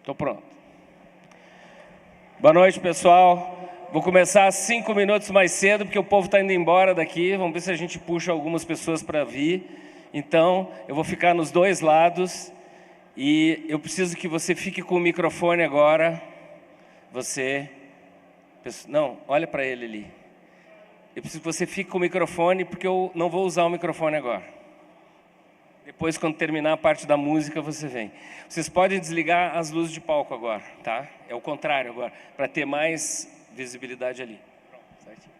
Estou pronto. Boa noite, pessoal. Vou começar 5 minutos mais cedo, porque o povo está indo embora daqui. Vamos ver se a gente puxa algumas pessoas para vir. Então, eu vou ficar nos dois lados. E eu preciso que você fique com o microfone agora. Você... Não, olha para ele ali. Eu preciso que você fique com o microfone, porque eu não vou usar o microfone agora. Depois, quando terminar a parte da música, você vem. Vocês podem desligar as luzes de palco agora, tá? É o contrário agora, para ter mais visibilidade ali. Pronto, certinho.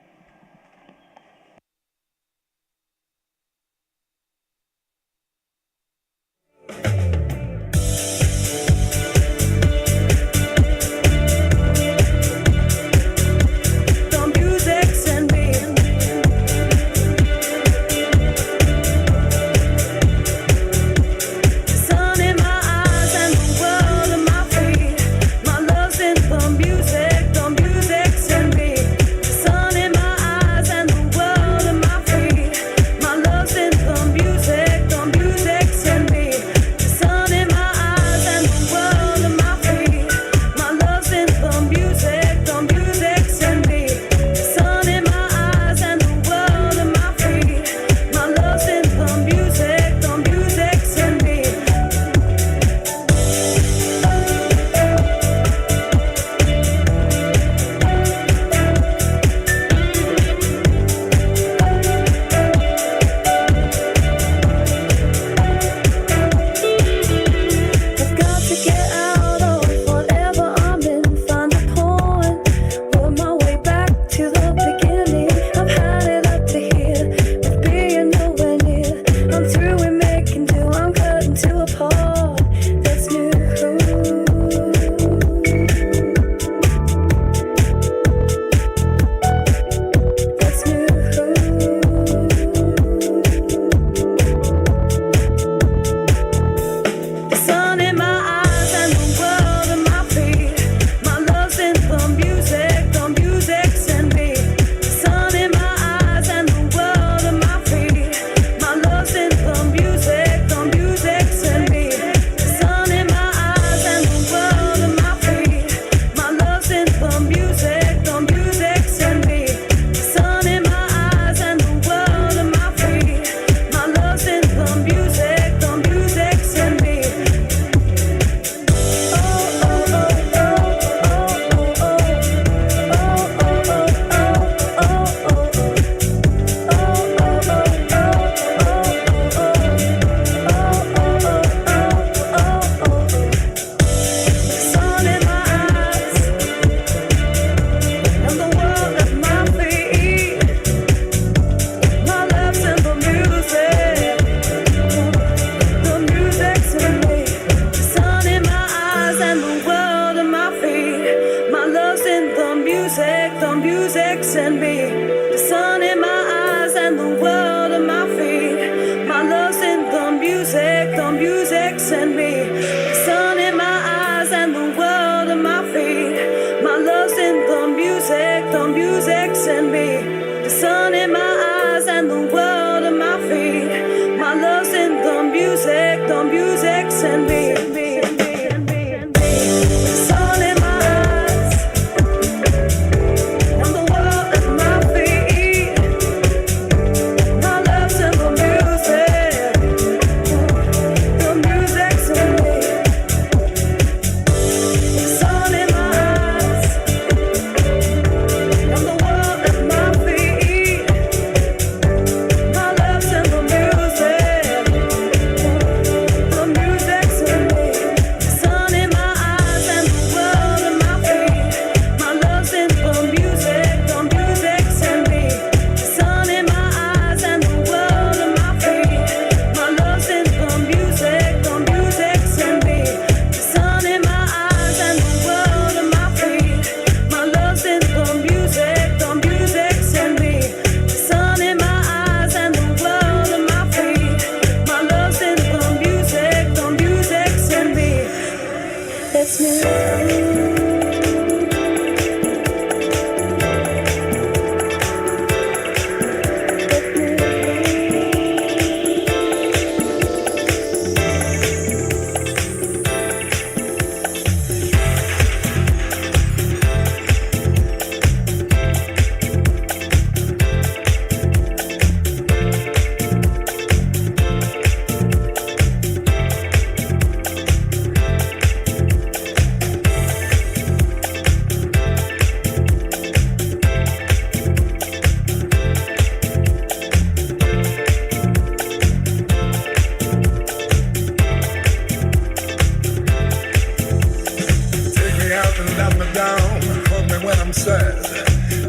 I'm sad.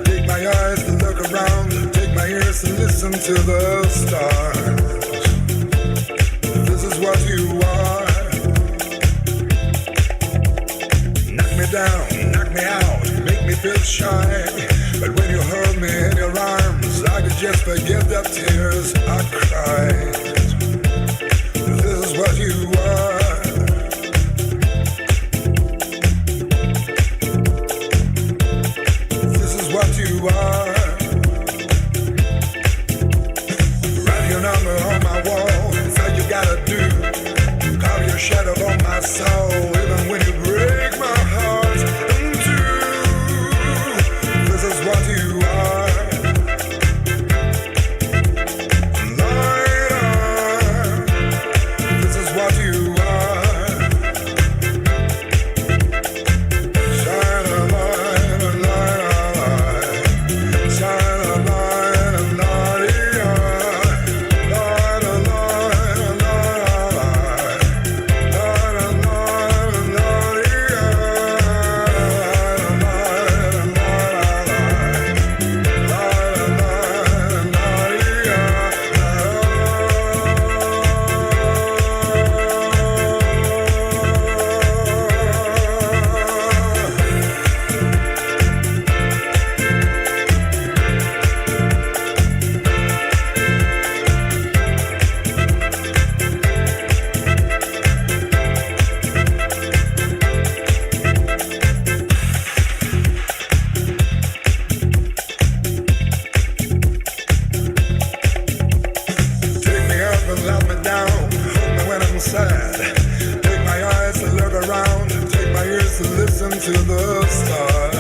Take my eyes to look around, take my ears to listen to the stars. This is what you are. Knock me down, knock me out, make me feel shy. But when you hold me in your arms, I could just forget the tears I cried. This is what you are. This is what you are. Write your number on my wall, that's all you gotta do. Carve your shadow on my soul, even when you break my heart in two. This is what you are. Lighter. This is what you are. Shine a light, a light, a light. Shine a light, a light, light, a light, a light, a light. Light a light, a light, take me up and let me down. Hold me when I'm sad. Take my eyes to look around. Take my ears to listen to the stars.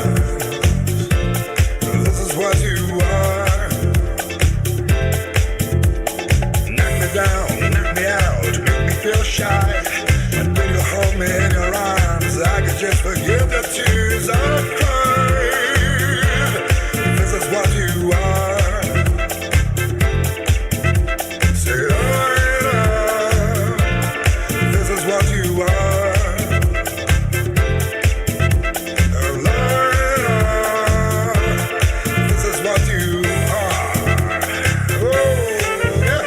This is what you are. Knock me down, knock me out, make me feel shy. But when you hold me in your arms, I can just forget the tears I cried. This is what you are. Say lighter. This is what you are. Lighter. This is what you are. Oh, yeah.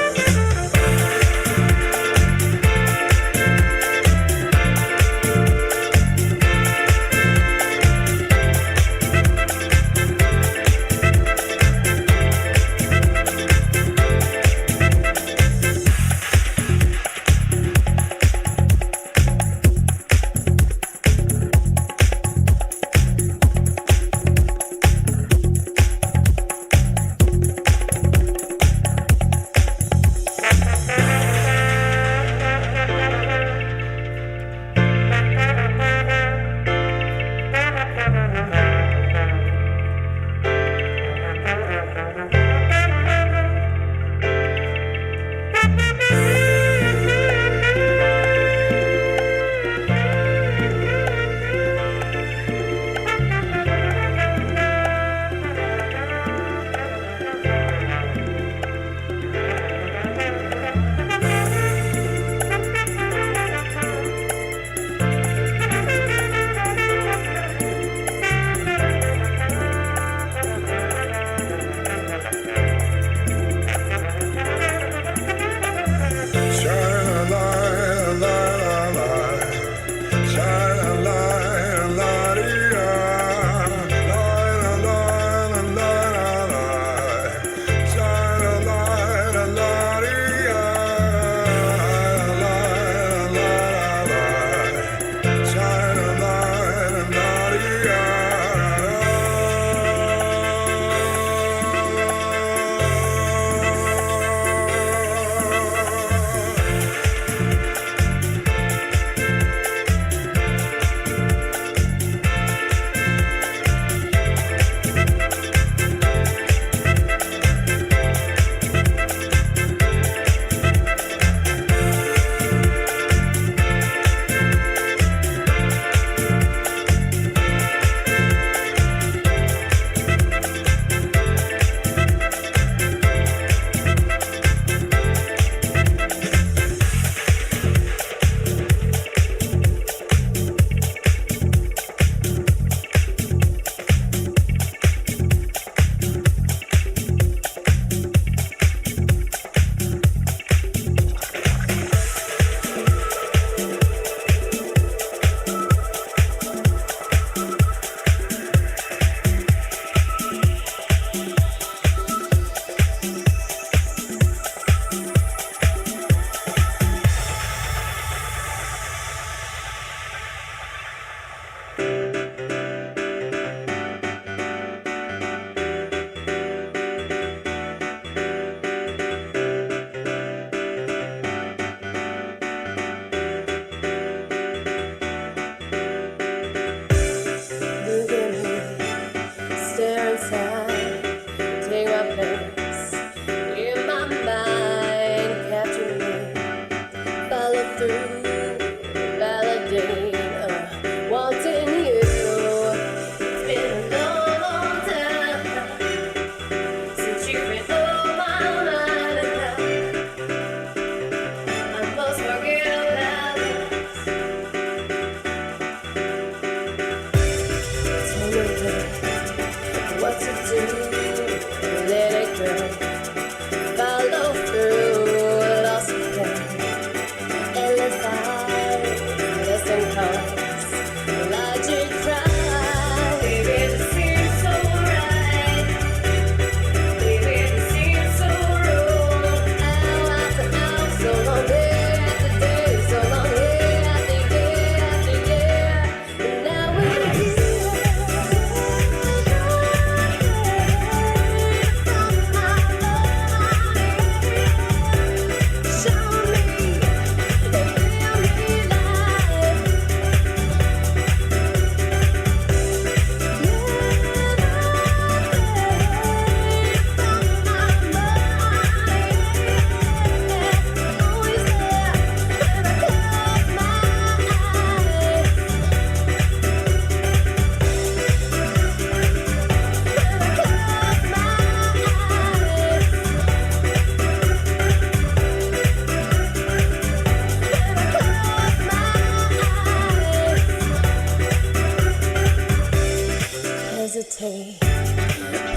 Hey,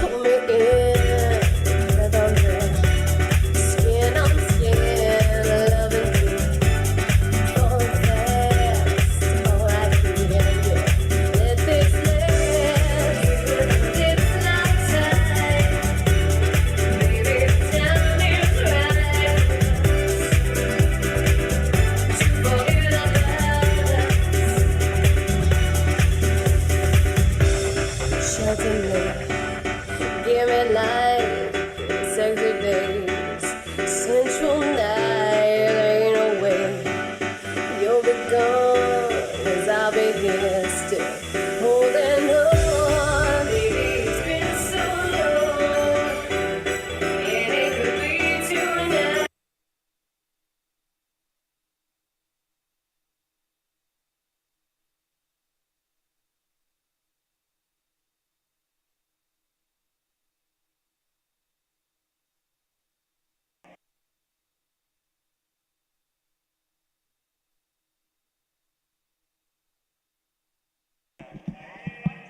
pull me in, breath on breath, skin on skin, loving you. Hold fast, all I can get. Let this last, it's not time. Baby, the time is right to forget about us. Shelter me, give me light, sexy days, sensual night, ain't no way you'll be gone, as I'll be here still, holding on. Baby, it's been so long, and it could be tonight.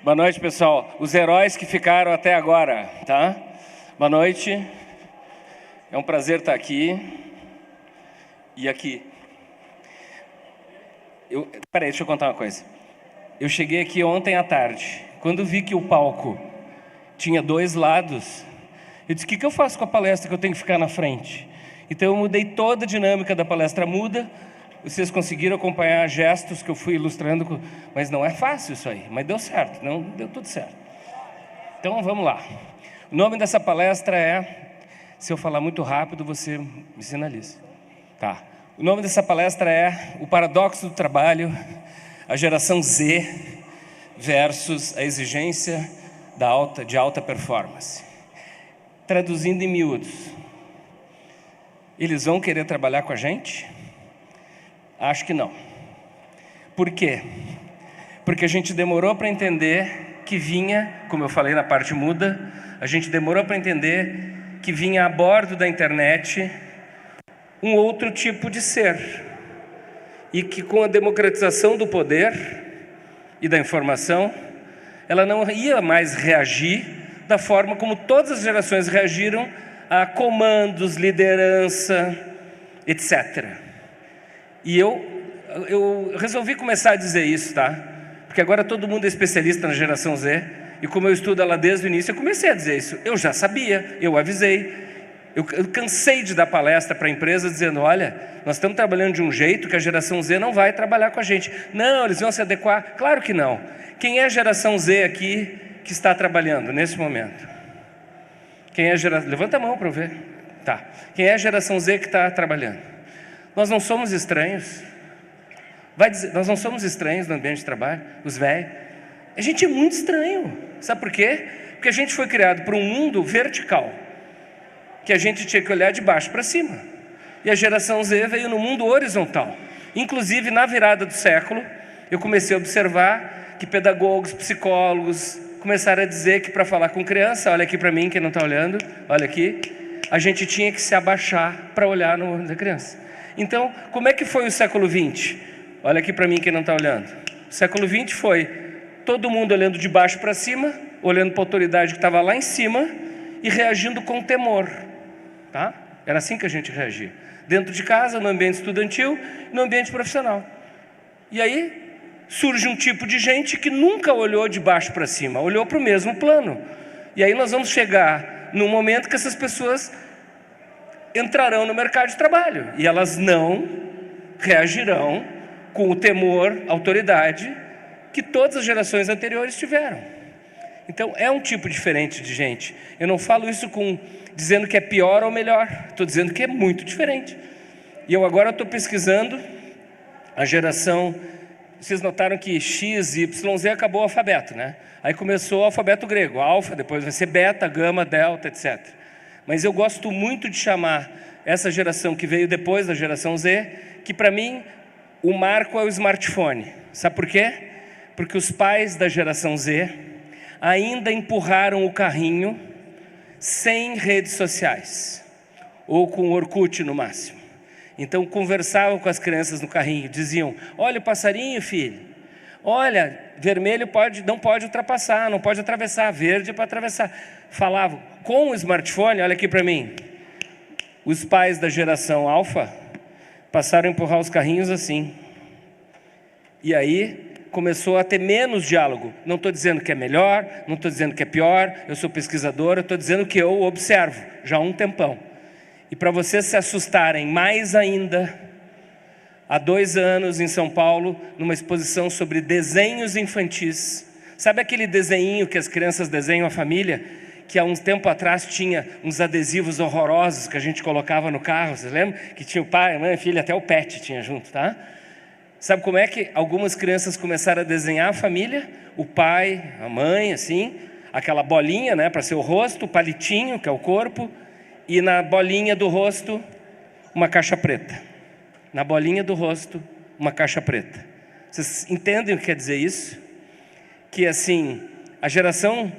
Boa noite, pessoal. Os heróis que ficaram até agora, tá? Boa noite. É um prazer estar aqui. E aqui. Peraí, deixa eu contar uma coisa. Eu cheguei aqui ontem à tarde. Quando vi que o palco tinha 2 lados, eu disse, o que eu faço com a palestra que eu tenho que ficar na frente? Então eu mudei toda a dinâmica da palestra muda. Vocês conseguiram acompanhar gestos que eu fui ilustrando, mas não é fácil isso aí, mas deu certo, não deu tudo certo. Então vamos lá. O nome dessa palestra é, se eu falar muito rápido, você me sinaliza. Tá. O nome dessa palestra é O Paradoxo do Trabalho, a Geração Z versus a exigência de alta performance. Traduzindo em miúdos, eles vão querer trabalhar com a gente? Acho que não. Por quê? Porque a gente demorou para entender que vinha, como eu falei na parte muda, a gente demorou para entender que vinha a bordo da internet um outro tipo de ser. E que com a democratização do poder e da informação, ela não ia mais reagir da forma como todas as gerações reagiram a comandos, liderança, etc. E eu resolvi começar a dizer isso, tá? Porque agora todo mundo é especialista na geração Z. E como eu estudo ela desde o início, eu comecei a dizer isso. Eu já sabia, eu avisei. Eu cansei de dar palestra para a empresa dizendo, olha, nós estamos trabalhando de um jeito que a geração Z não vai trabalhar com a gente. Não, eles vão se adequar. Claro que não. Quem é a geração Z aqui que está trabalhando nesse momento? Quem é a geração... Levanta a mão para eu ver. Tá. Quem é a geração Z que está trabalhando? Nós não somos estranhos. Vai dizer, nós não somos estranhos no ambiente de trabalho, os velhos. A gente é muito estranho. Sabe por quê? Porque a gente foi criado para um mundo vertical, que a gente tinha que olhar de baixo para cima. E a geração Z veio no mundo horizontal. Inclusive, na virada do século, eu comecei a observar que pedagogos, psicólogos começaram a dizer que para falar com criança, olha aqui para mim, quem não está olhando, olha aqui, a gente tinha que se abaixar para olhar no olho da criança. Então, como é que foi o século XX? Olha aqui para mim quem não está olhando. O século XX foi todo mundo olhando de baixo para cima, olhando para a autoridade que estava lá em cima e reagindo com temor. Tá? Era assim que a gente reagia. Dentro de casa, no ambiente estudantil, no ambiente profissional. E aí surge um tipo de gente que nunca olhou de baixo para cima, olhou para o mesmo plano. E aí nós vamos chegar num momento que essas pessoas entrarão no mercado de trabalho e elas não reagirão com o temor, autoridade que todas as gerações anteriores tiveram. Então é um tipo diferente de gente. Eu não falo isso dizendo que é pior ou melhor, estou dizendo que é muito diferente. E eu agora estou pesquisando a geração. Vocês notaram que X, Y, Z acabou o alfabeto, né? Aí começou o alfabeto grego, alfa, depois vai ser beta, gama, delta, etc. Mas eu gosto muito de chamar essa geração que veio depois da geração Z, que para mim o marco é o smartphone. Sabe por quê? Porque os pais da geração Z ainda empurraram o carrinho sem redes sociais, ou com Orkut no máximo. Então conversavam com as crianças no carrinho, diziam, olha o passarinho, filho, Olha, vermelho não pode ultrapassar, não pode atravessar, verde é para atravessar. Falavam, com o smartphone, olha aqui para mim, os pais da geração alfa passaram a empurrar os carrinhos assim. E aí começou a ter menos diálogo. Não estou dizendo que é melhor, não estou dizendo que é pior, eu sou pesquisador, eu estou dizendo que eu observo já há um tempão. E para vocês se assustarem mais ainda, há 2 anos em São Paulo, numa exposição sobre desenhos infantis. Sabe aquele desenho que as crianças desenham a família? Que há uns tempo atrás tinha uns adesivos horrorosos que a gente colocava no carro, vocês lembram? Que tinha o pai, a mãe, a filha, até o pet tinha junto, tá? Sabe como é que algumas crianças começaram a desenhar a família? O pai, a mãe, assim, aquela bolinha, né, para ser o rosto, o palitinho, que é o corpo, e na bolinha do rosto, uma caixa preta. Na bolinha do rosto, uma caixa preta. Vocês entendem o que quer dizer isso? Que assim, a geração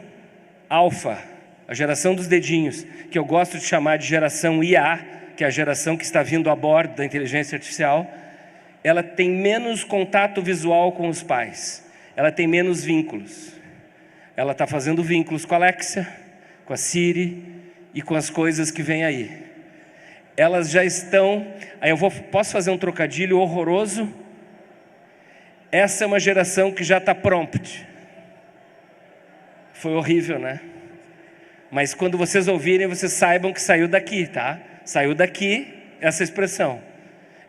alfa, a geração dos dedinhos, que eu gosto de chamar de geração IA, que é a geração que está vindo a bordo da inteligência artificial, ela tem menos contato visual com os pais, ela tem menos vínculos. Ela está fazendo vínculos com a Alexa, com a Siri e com as coisas que vêm aí. Elas já estão... Aí posso fazer um trocadilho horroroso? Essa é uma geração que já está prompt. Foi horrível, né? Mas quando vocês ouvirem, vocês saibam que saiu daqui, tá? Saiu daqui essa expressão.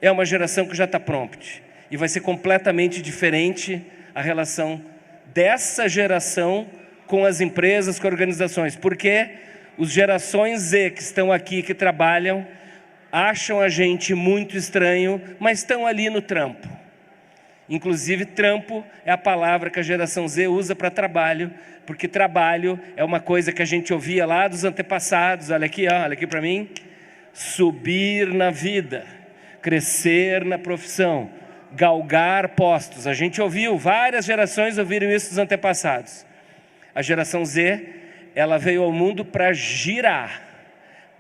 É uma geração que já está prompt. E vai ser completamente diferente a relação dessa geração com as empresas, com as organizações. Porque os gerações Z que estão aqui, que trabalham, acham a gente muito estranho, mas estão ali no trampo. Inclusive, trampo é a palavra que a geração Z usa para trabalho, porque trabalho é uma coisa que a gente ouvia lá dos antepassados. Olha aqui, ó, olha aqui para mim. Subir na vida, crescer na profissão, galgar postos. A gente ouviu, várias gerações ouviram isso dos antepassados. A geração Z, ela veio ao mundo para girar,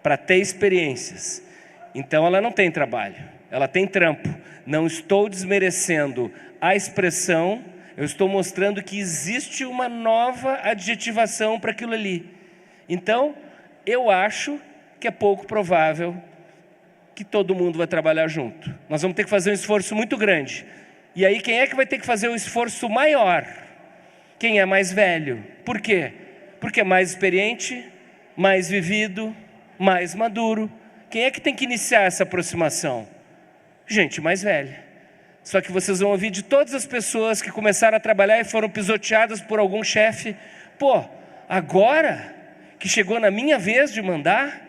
para ter experiências. Então ela não tem trabalho, ela tem trampo. Não estou desmerecendo a expressão, eu estou mostrando que existe uma nova adjetivação para aquilo ali. Então, eu acho que é pouco provável que todo mundo vai trabalhar junto. Nós vamos ter que fazer um esforço muito grande. E aí quem é que vai ter que fazer o esforço maior? Quem é mais velho. Por quê? Porque é mais experiente, mais vivido, mais maduro. Quem é que tem que iniciar essa aproximação? Gente mais velha. Só que vocês vão ouvir de todas as pessoas que começaram a trabalhar e foram pisoteadas por algum chefe. Pô, agora que chegou na minha vez de mandar,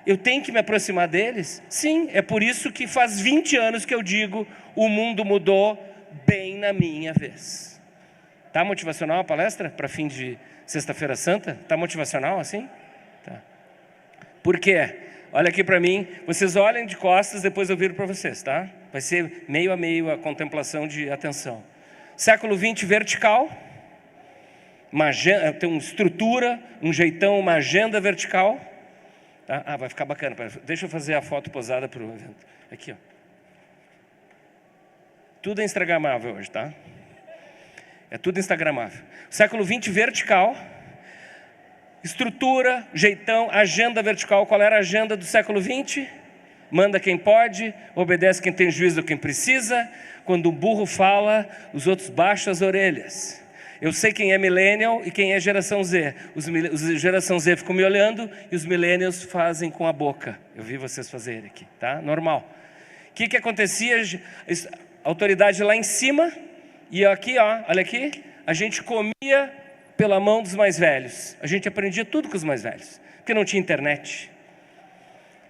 eu tenho que me aproximar deles? Sim, é por isso que faz 20 anos que eu digo, o mundo mudou bem na minha vez. Tá motivacional a palestra para fim de Sexta-feira Santa? Tá motivacional assim? Tá. Por quê? Olha aqui para mim, vocês olhem de costas, depois eu viro para vocês, tá? Vai ser meio a meio a contemplação de atenção. Século XX vertical, tem uma estrutura, um jeitão, uma agenda vertical. Tá? Ah, vai ficar bacana. Deixa eu fazer a foto posada para o evento. Aqui, ó. Tudo é instagramável hoje, tá? É tudo instagramável. Século XX vertical. Estrutura, jeitão, agenda vertical. Qual era a agenda do século XX? Manda quem pode, obedece quem tem juízo a quem precisa. Quando o burro fala, os outros baixam as orelhas. Eu sei quem é millennial e quem é geração Z. Os geração Z ficam me olhando e os millennials fazem com a boca. Eu vi vocês fazerem aqui, tá? Normal. O que acontecia? Autoridade lá em cima e aqui, ó, olha aqui, a gente comia pela mão dos mais velhos. A gente aprendia tudo com os mais velhos, porque não tinha internet.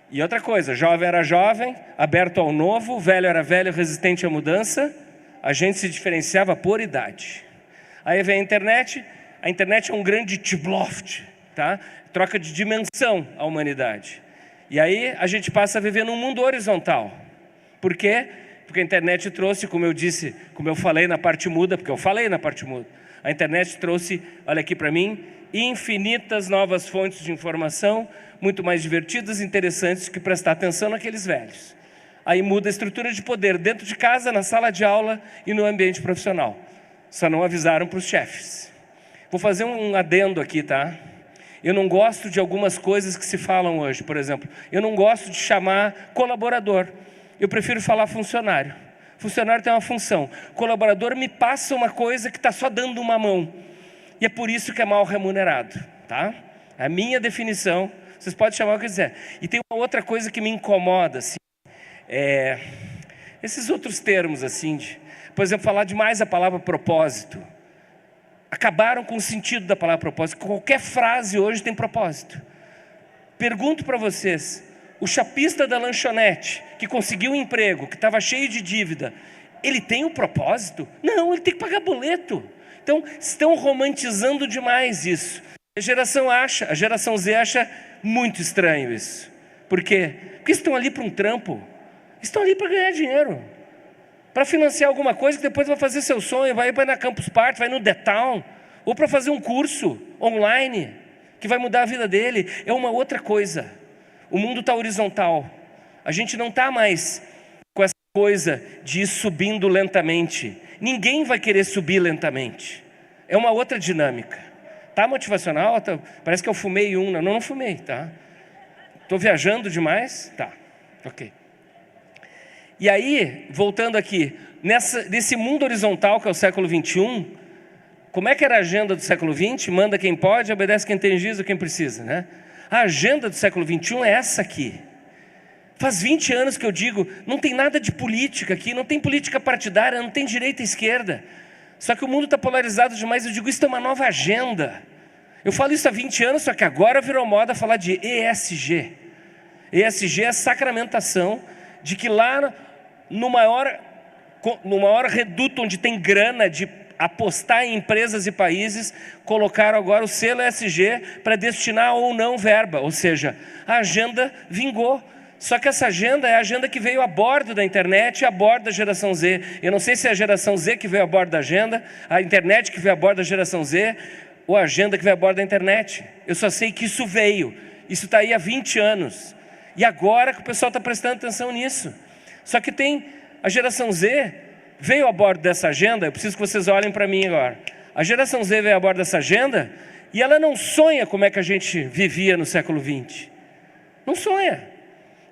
E outra coisa, jovem era jovem, aberto ao novo, velho era velho, resistente à mudança. A gente se diferenciava por idade. Aí vem a internet é um grande tibloft, tá? Troca de dimensão a humanidade. E aí a gente passa a viver num mundo horizontal. Por quê? Porque a internet trouxe, como eu falei na parte muda, porque eu falei na parte muda, a internet trouxe, olha aqui para mim, infinitas novas fontes de informação, muito mais divertidas e interessantes que prestar atenção naqueles velhos. Aí muda a estrutura de poder dentro de casa, na sala de aula e no ambiente profissional. Só não avisaram para os chefes. Vou fazer um adendo aqui, tá? Eu não gosto de algumas coisas que se falam hoje. Por exemplo, eu não gosto de chamar colaborador. Eu prefiro falar funcionário. Funcionário tem uma função. Colaborador me passa uma coisa que está só dando uma mão. E é por isso que é mal remunerado, tá? A minha definição, vocês podem chamar o que quiser. E tem uma outra coisa que me incomoda, assim, esses outros termos, assim, por exemplo, falar demais a palavra propósito. Acabaram com o sentido da palavra propósito. Qualquer frase hoje tem propósito. Pergunto para vocês, o chapista da lanchonete, que conseguiu um emprego, que estava cheio de dívida, ele tem um propósito? Não, ele tem que pagar boleto. Então, estão romantizando demais isso. A geração Z acha muito estranho isso. Por quê? Porque estão ali para um trampo. Estão ali para ganhar dinheiro. Para financiar alguma coisa que depois vai fazer seu sonho, vai na Campus Party, vai no The Town, ou para fazer um curso online, que vai mudar a vida dele. É uma outra coisa. O mundo está horizontal. A gente não está mais com essa coisa de ir subindo lentamente. Ninguém vai querer subir lentamente. É uma outra dinâmica. Tá motivacional? Parece que eu fumei não fumei, tá? Estou viajando demais? Tá, ok. E aí, voltando aqui, nesse mundo horizontal que é o século XXI, como é que era a agenda do século XX? Manda quem pode, obedece quem tem juízo, quem precisa, né? A agenda do século XXI é essa aqui. Faz 20 anos que eu digo, não tem nada de política aqui, não tem política partidária, não tem direita e esquerda. Só que o mundo está polarizado demais, eu digo, isso é uma nova agenda. Eu falo isso há 20 anos, só que agora virou moda falar de ESG. ESG é a sacramentação de que lá no maior reduto onde tem grana de apostar em empresas e países, colocaram agora o selo ESG para destinar ou não verba. Ou seja, a agenda vingou. Só que essa agenda é a agenda que veio a bordo da internet e a bordo da geração Z. Eu não sei se é a geração Z que veio a bordo da agenda, a internet que veio a bordo da geração Z, ou a agenda que veio a bordo da internet. Eu só sei que isso veio. Isso está aí há 20 anos. E agora que o pessoal está prestando atenção nisso. Só que tem a geração Z, veio a bordo dessa agenda, eu preciso que vocês olhem para mim agora. A geração Z veio a bordo dessa agenda e ela não sonha como é que a gente vivia no século XX. Não sonha.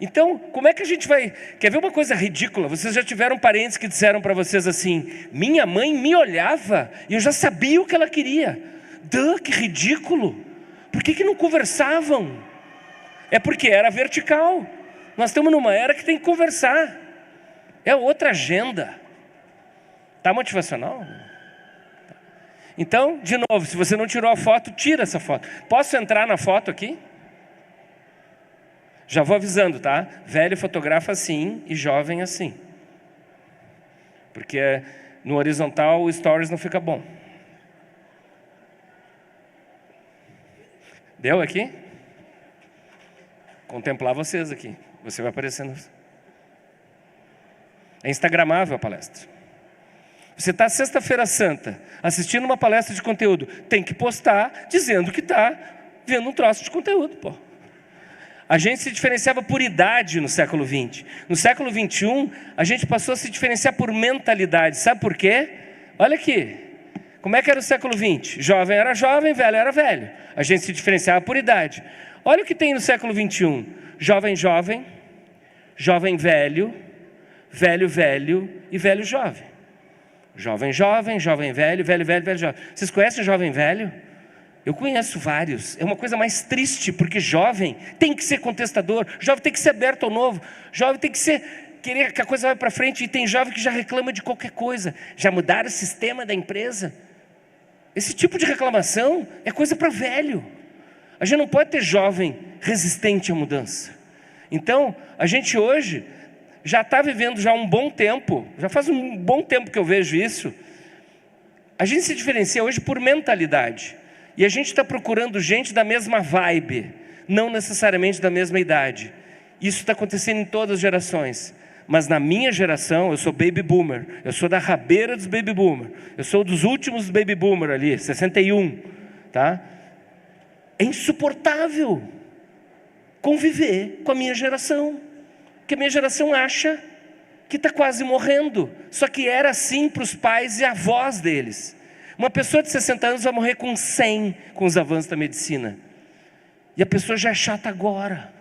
Então, como é que a gente vai... Quer ver uma coisa ridícula? Vocês já tiveram parentes que disseram para vocês assim, minha mãe me olhava e eu já sabia o que ela queria. Que ridículo. Por que não conversavam? É porque era vertical. Nós estamos numa era que tem que conversar. É outra agenda. Está motivacional? Então, de novo, se você não tirou a foto, tira essa foto. Posso entrar na foto aqui? Já vou avisando, tá? Velho fotografa assim e jovem assim. Porque no horizontal o stories não fica bom. Deu aqui? Contemplar vocês aqui. Você vai aparecendo. É instagramável a palestra. Você está sexta-feira santa, assistindo uma palestra de conteúdo, tem que postar dizendo que está vendo um troço de conteúdo, pô. A gente se diferenciava por idade no século XX. No século XXI, a gente passou a se diferenciar por mentalidade. Sabe por quê? Olha aqui. Como é que era o século XX? Jovem era jovem, velho era velho. A gente se diferenciava por idade. Olha o que tem no século XXI. Jovem jovem, jovem velho, velho velho e velho jovem. Jovem jovem, jovem velho, velho velho, velho jovem. Vocês conhecem jovem velho? Eu conheço vários. É uma coisa mais triste, porque jovem tem que ser contestador, jovem tem que ser aberto ao novo, jovem tem que querer que a coisa vá para frente, e tem jovem que já reclama de qualquer coisa. Já mudaram o sistema da empresa? Esse tipo de reclamação é coisa para velho. A gente não pode ter jovem resistente à mudança. Então, a gente hoje já está vivendo já um bom tempo, já faz um bom tempo que eu vejo isso. A gente se diferencia hoje por mentalidade. E a gente está procurando gente da mesma vibe, não necessariamente da mesma idade. Isso está acontecendo em todas as gerações. Mas na minha geração, eu sou baby boomer. Eu sou da rabeira dos baby boomer. Eu sou dos últimos baby boomer ali, 61. Tá? É insuportável conviver com a minha geração. Porque a minha geração acha que está quase morrendo. Só que era assim para os pais e avós deles. Uma pessoa de 60 anos vai morrer com 100 com os avanços da medicina. E a pessoa já é chata agora.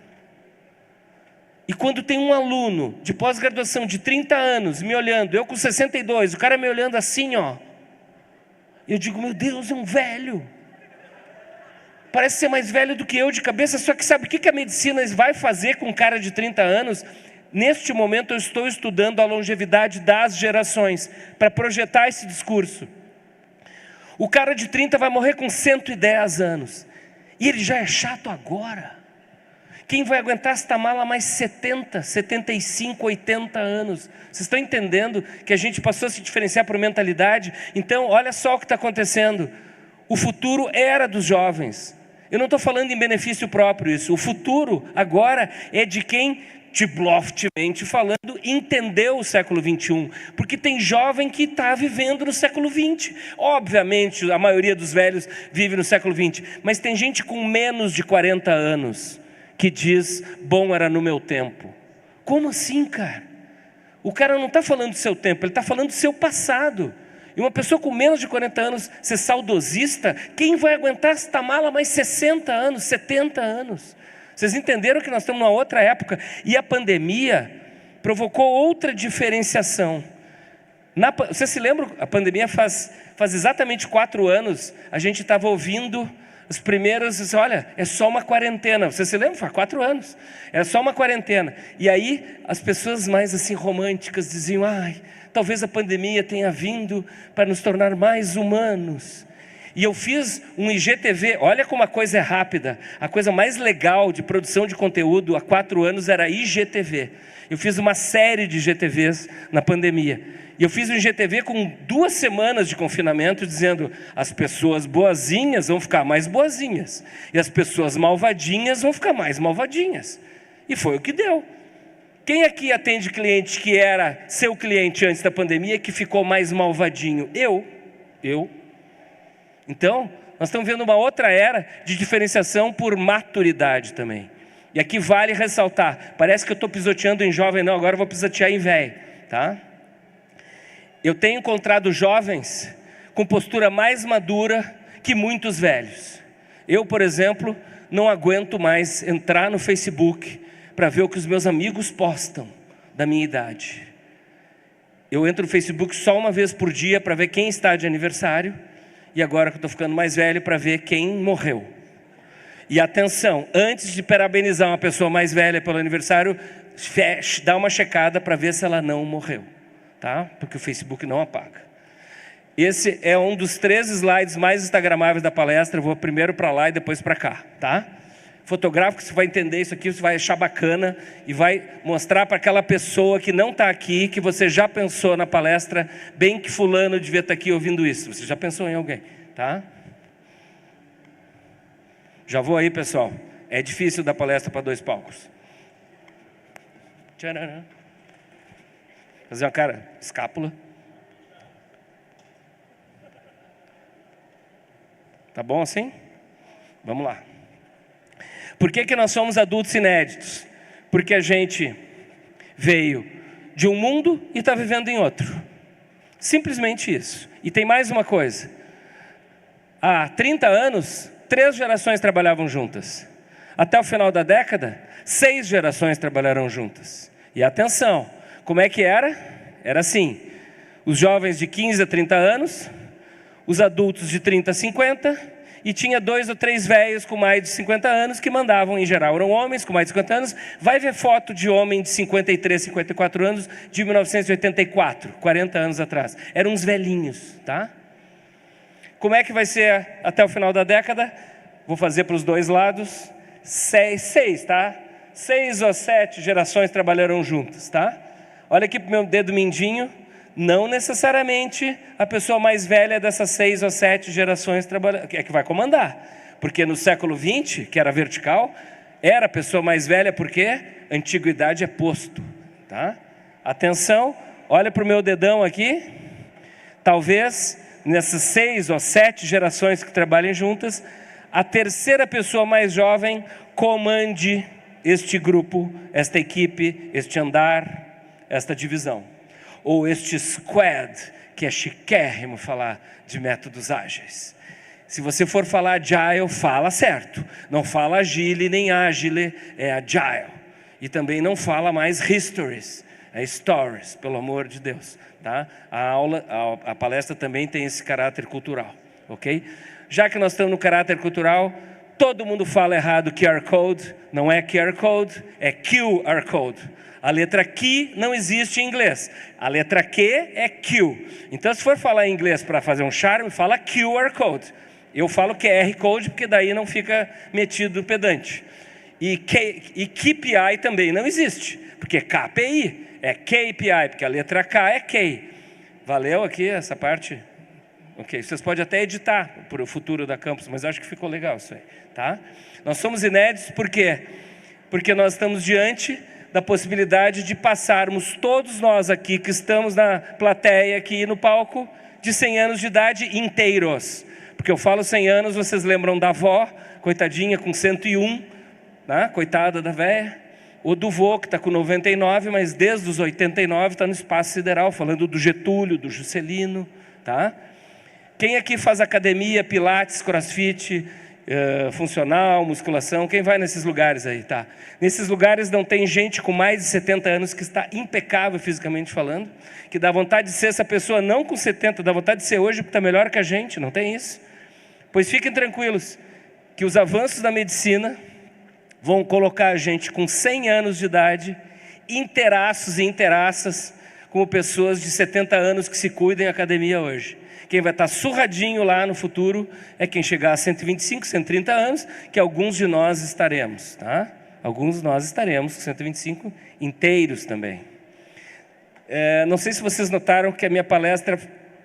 E quando tem um aluno de pós-graduação de 30 anos me olhando, eu com 62, o cara me olhando assim, ó. Eu digo, meu Deus, é um velho. Parece ser mais velho do que eu de cabeça, só que sabe o que a medicina vai fazer com um cara de 30 anos? Neste momento eu estou estudando a longevidade das gerações, para projetar esse discurso. O cara de 30 vai morrer com 110 anos. E ele já é chato agora. Quem vai aguentar esta mala mais 70, 75, 80 anos? Vocês estão entendendo que a gente passou a se diferenciar por mentalidade? Então, olha só o que está acontecendo. O futuro era dos jovens. Eu não estou falando em benefício próprio isso. O futuro agora é de quem, loftamente falando, entendeu o século 21. Porque tem jovem que está vivendo no século 20. Obviamente, a maioria dos velhos vive no século 20. Mas tem gente com menos de 40 anos que diz, bom era no meu tempo. Como assim, cara? O cara não está falando do seu tempo, ele está falando do seu passado. E uma pessoa com menos de 40 anos ser saudosista, quem vai aguentar esta mala mais 60 anos, 70 anos? Vocês entenderam que nós estamos numa outra época? E a pandemia provocou outra diferenciação. Você se lembra? A pandemia faz exatamente 4 anos, a gente estava ouvindo os primeiros, olha, é só uma quarentena. Você se lembra? Faz 4 anos. É só uma quarentena. E aí, as pessoas mais assim românticas diziam, talvez a pandemia tenha vindo para nos tornar mais humanos. E eu fiz um IGTV, olha como a coisa é rápida. A coisa mais legal de produção de conteúdo há 4 anos era IGTV. Eu fiz uma série de IGTVs na pandemia. E eu fiz um IGTV com 2 semanas de confinamento, dizendo, as pessoas boazinhas vão ficar mais boazinhas. E as pessoas malvadinhas vão ficar mais malvadinhas. E foi o que deu. Quem aqui atende cliente que era seu cliente antes da pandemia, que ficou mais malvadinho? Eu. Então, nós estamos vendo uma outra era de diferenciação por maturidade também. E aqui vale ressaltar, parece que eu estou pisoteando em jovem, não, agora eu vou pisotear em velho, tá? Eu tenho encontrado jovens com postura mais madura que muitos velhos. Eu, por exemplo, não aguento mais entrar no Facebook para ver o que os meus amigos postam da minha idade. Eu entro no Facebook só uma vez por dia para ver quem está de aniversário. E agora que eu estou ficando mais velho, para ver quem morreu. E atenção, antes de parabenizar uma pessoa mais velha pelo aniversário, dá uma checada para ver se ela não morreu. Tá? Porque o Facebook não apaga. Esse é um dos 3 slides mais instagramáveis da palestra. Eu vou primeiro para lá e depois para cá. Tá? Fotográfico, você vai entender isso aqui, você vai achar bacana e vai mostrar para aquela pessoa que não está aqui, que você já pensou na palestra, bem que fulano devia estar aqui ouvindo isso. Você já pensou em alguém, tá? Já vou aí, pessoal. É difícil dar palestra para 2 palcos. Tcharam. Fazer uma cara, escápula. Tá bom assim? Vamos lá. Por que nós somos adultos inéditos? Porque a gente veio de um mundo e está vivendo em outro. Simplesmente isso. E tem mais uma coisa. Há 30 anos, 3 gerações trabalhavam juntas. Até o final da década, 6 gerações trabalharam juntas. E atenção, como é que era? Era assim, os jovens de 15 a 30 anos, os adultos de 30 a 50, e tinha 2 ou 3 velhos com mais de 50 anos que mandavam, em geral eram homens com mais de 50 anos. Vai ver foto de homem de 53, 54 anos de 1984, 40 anos atrás. Eram uns velhinhos, tá? Como é que vai ser até o final da década? Vou fazer para os 2 lados. 6, tá? 6 ou 7 gerações trabalharam juntas, tá? Olha aqui para o meu dedo mindinho. Não necessariamente a pessoa mais velha dessas 6 ou 7 gerações é que vai comandar. Porque no século 20, que era vertical, era a pessoa mais velha, porque antiguidade é posto. Tá? Atenção, olha para o meu dedão aqui. Talvez nessas 6 ou 7 gerações que trabalhem juntas, a terceira pessoa mais jovem comande este grupo, esta equipe, este andar, esta divisão. Ou este squad, que é chiquérrimo falar de métodos ágeis. Se você for falar agile, fala certo. Não fala agile nem agile, é agile. E também não fala mais histories, é stories, pelo amor de Deus. Tá? A palestra também tem esse caráter cultural, ok? Já que nós estamos no caráter cultural, todo mundo fala errado QR Code, não é QR Code, é QR Code. A letra Q não existe em inglês, a letra Q é Q. Então se for falar em inglês para fazer um charme, fala QR Code. Eu falo QR Code porque daí não fica metido pedante. E KPI também não existe, porque KPI é KPI, porque a letra K é K. Valeu aqui essa parte? Ok, vocês podem até editar para o futuro da campus, mas acho que ficou legal isso aí, tá? Nós somos inéditos por quê? Porque nós estamos diante da possibilidade de passarmos, todos nós aqui que estamos na plateia, aqui no palco, de 100 anos de idade inteiros. Porque eu falo 100 anos, vocês lembram da avó, coitadinha com 101, né? Coitada da véia. Ou do vô, que está com 99, mas desde os 89 está no espaço sideral, falando do Getúlio, do Juscelino. Tá? Quem aqui faz academia, pilates, crossfit, funcional, musculação? Quem vai nesses lugares aí? Tá? Nesses lugares não tem gente com mais de 70 anos que está impecável fisicamente falando, que dá vontade de ser essa pessoa não com 70, dá vontade de ser hoje porque está melhor que a gente, não tem isso? Pois fiquem tranquilos, que os avanços da medicina vão colocar a gente com 100 anos de idade, inteiraços e inteiraças, como pessoas de 70 anos que se cuidem em academia hoje. Quem vai estar surradinho lá no futuro é quem chegar a 125, 130 anos, que alguns de nós estaremos, tá? Alguns de nós estaremos com 125 inteiros também. Não sei se vocês notaram que a minha palestra,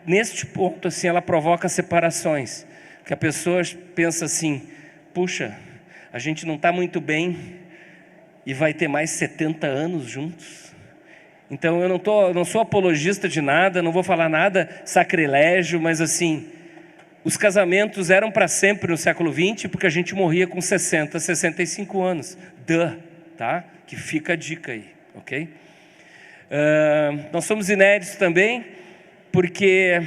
neste ponto, assim, ela provoca separações. Que a pessoa pensa assim, puxa, a gente não está muito bem e vai ter mais 70 anos juntos. Então eu não sou apologista de nada, não vou falar nada sacrilégio, mas assim, os casamentos eram para sempre no século XX, porque a gente morria com 60, 65 anos. Tá? Que fica a dica aí, ok? Nós somos inéditos também, porque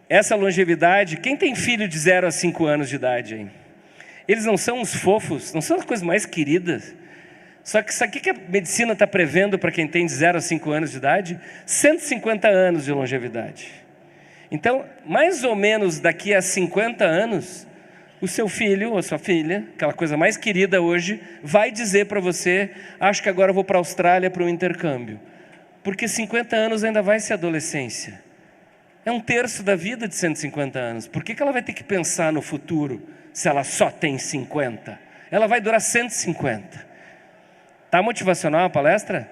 essa longevidade, quem tem filho de 0 a 5 anos de idade aí? Eles não são uns fofos, não são as coisas mais queridas. Só que sabe o que a medicina está prevendo para quem tem de 0 a 5 anos de idade? 150 anos de longevidade. Então, mais ou menos daqui a 50 anos, o seu filho ou a sua filha, aquela coisa mais querida hoje, vai dizer para você, acho que agora eu vou para a Austrália para um intercâmbio. Porque 50 anos ainda vai ser adolescência. É 1/3 da vida de 150 anos. Por que ela vai ter que pensar no futuro se ela só tem 50? Ela vai durar 150. Tá motivacional a palestra?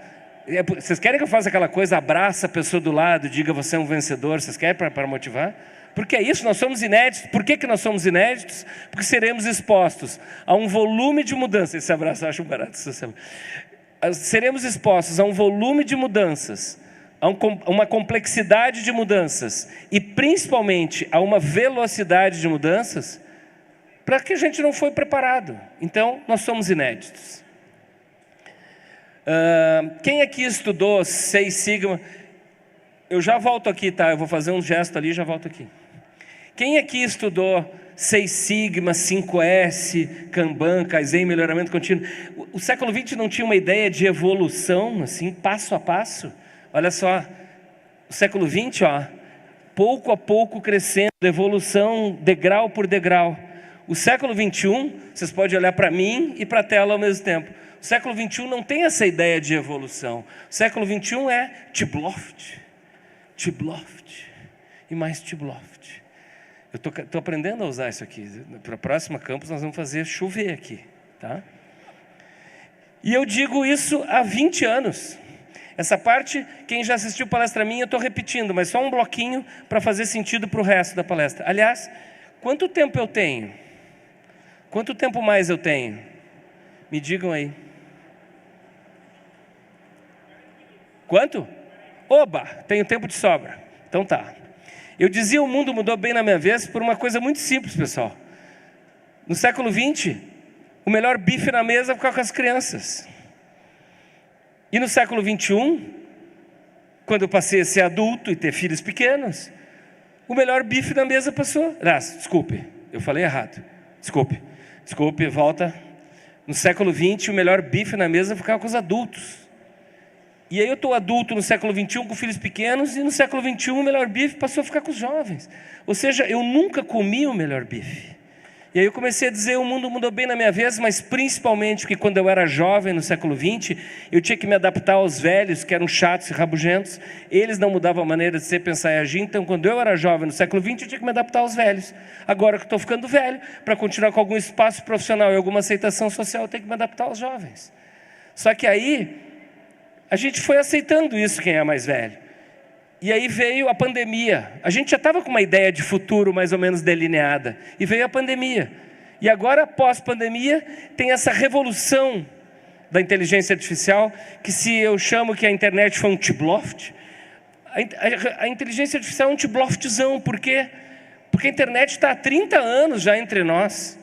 Vocês querem que eu faça aquela coisa, abraça a pessoa do lado, diga você é um vencedor? Vocês querem para motivar? Porque é isso, nós somos inéditos. Por que nós somos inéditos? Porque seremos expostos a um volume de mudanças. Esse abraço eu acho barato. Seremos expostos a um volume de mudanças, a uma complexidade de mudanças e principalmente a uma velocidade de mudanças para que a gente não foi preparado. Então, nós somos inéditos. Quem aqui estudou 6 Sigma? Eu já volto aqui, tá? Eu vou fazer um gesto ali e já volto aqui. Quem aqui estudou 6 Sigma, 5S, Kanban, Kaizen, melhoramento contínuo? O século XX não tinha uma ideia de evolução, assim, passo a passo? Olha só, o século XX, ó, pouco a pouco crescendo, evolução degrau por degrau. O século XXI, vocês podem olhar para mim e para a tela ao mesmo tempo. O século XXI não tem essa ideia de evolução. O século XXI é Tibloft, e mais Tibloft. Eu estou aprendendo a usar isso aqui. Para a próxima campus nós vamos fazer chover aqui, tá? E eu digo isso há 20 anos. Essa parte, quem já assistiu palestra minha, eu estou repetindo, mas só um bloquinho para fazer sentido para o resto da palestra. Aliás, quanto tempo eu tenho? Quanto tempo mais eu tenho? Me digam aí. Quanto? Oba, tenho tempo de sobra. Então tá. Eu dizia o mundo mudou bem na minha vez por uma coisa muito simples, pessoal. No século XX, o melhor bife na mesa ficava com as crianças. E no século XXI, quando eu passei a ser adulto e ter filhos pequenos, o melhor bife da mesa passou. Desculpe, eu falei errado. Desculpe, volta. No século XX, o melhor bife na mesa ficava com os adultos. E aí eu estou adulto no século XXI com filhos pequenos, e no século XXI o melhor bife passou a ficar com os jovens. Ou seja, eu nunca comi o melhor bife. E aí eu comecei a dizer, o mundo mudou bem na minha vez, mas principalmente porque quando eu era jovem no século XX, eu tinha que me adaptar aos velhos, que eram chatos e rabugentos. Eles não mudavam a maneira de ser, pensar e agir. Então quando eu era jovem no século XX, eu tinha que me adaptar aos velhos. Agora que eu estou ficando velho, para continuar com algum espaço profissional e alguma aceitação social, eu tenho que me adaptar aos jovens. Só que aí, a gente foi aceitando isso, quem é mais velho. E aí veio a pandemia. A gente já estava com uma ideia de futuro mais ou menos delineada. E veio a pandemia. E agora, pós-pandemia, tem essa revolução da inteligência artificial, que se eu chamo que a internet foi um tibloft, a inteligência artificial é um tibloftzão. Por quê? Porque a internet está há 30 anos já entre nós.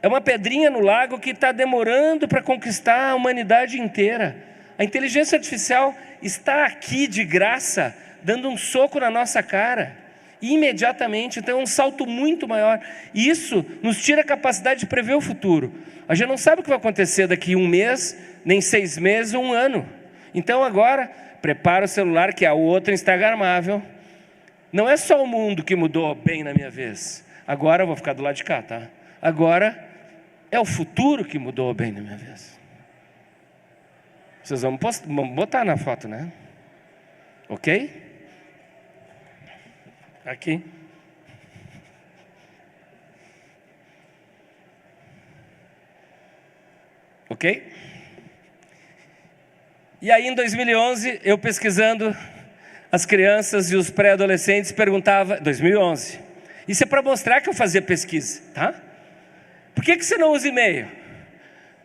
É uma pedrinha no lago que está demorando para conquistar a humanidade inteira. A inteligência artificial está aqui de graça, dando um soco na nossa cara, imediatamente. Então é um salto muito maior. E isso nos tira a capacidade de prever o futuro. A gente não sabe o que vai acontecer daqui 1 mês, nem 6 meses ou 1 ano. Então agora, prepara o celular, que é o outro instagramável. Não é só o mundo que mudou bem na minha vez. Agora eu vou ficar do lado de cá, tá? Agora é o futuro que mudou bem na minha vez. Vocês vão botar na foto, né? Ok? Aqui. Ok? E aí em 2011, eu pesquisando as crianças e os pré-adolescentes, perguntava... 2011. Isso é para mostrar que eu fazia pesquisa, tá? Por que você não usa e-mail?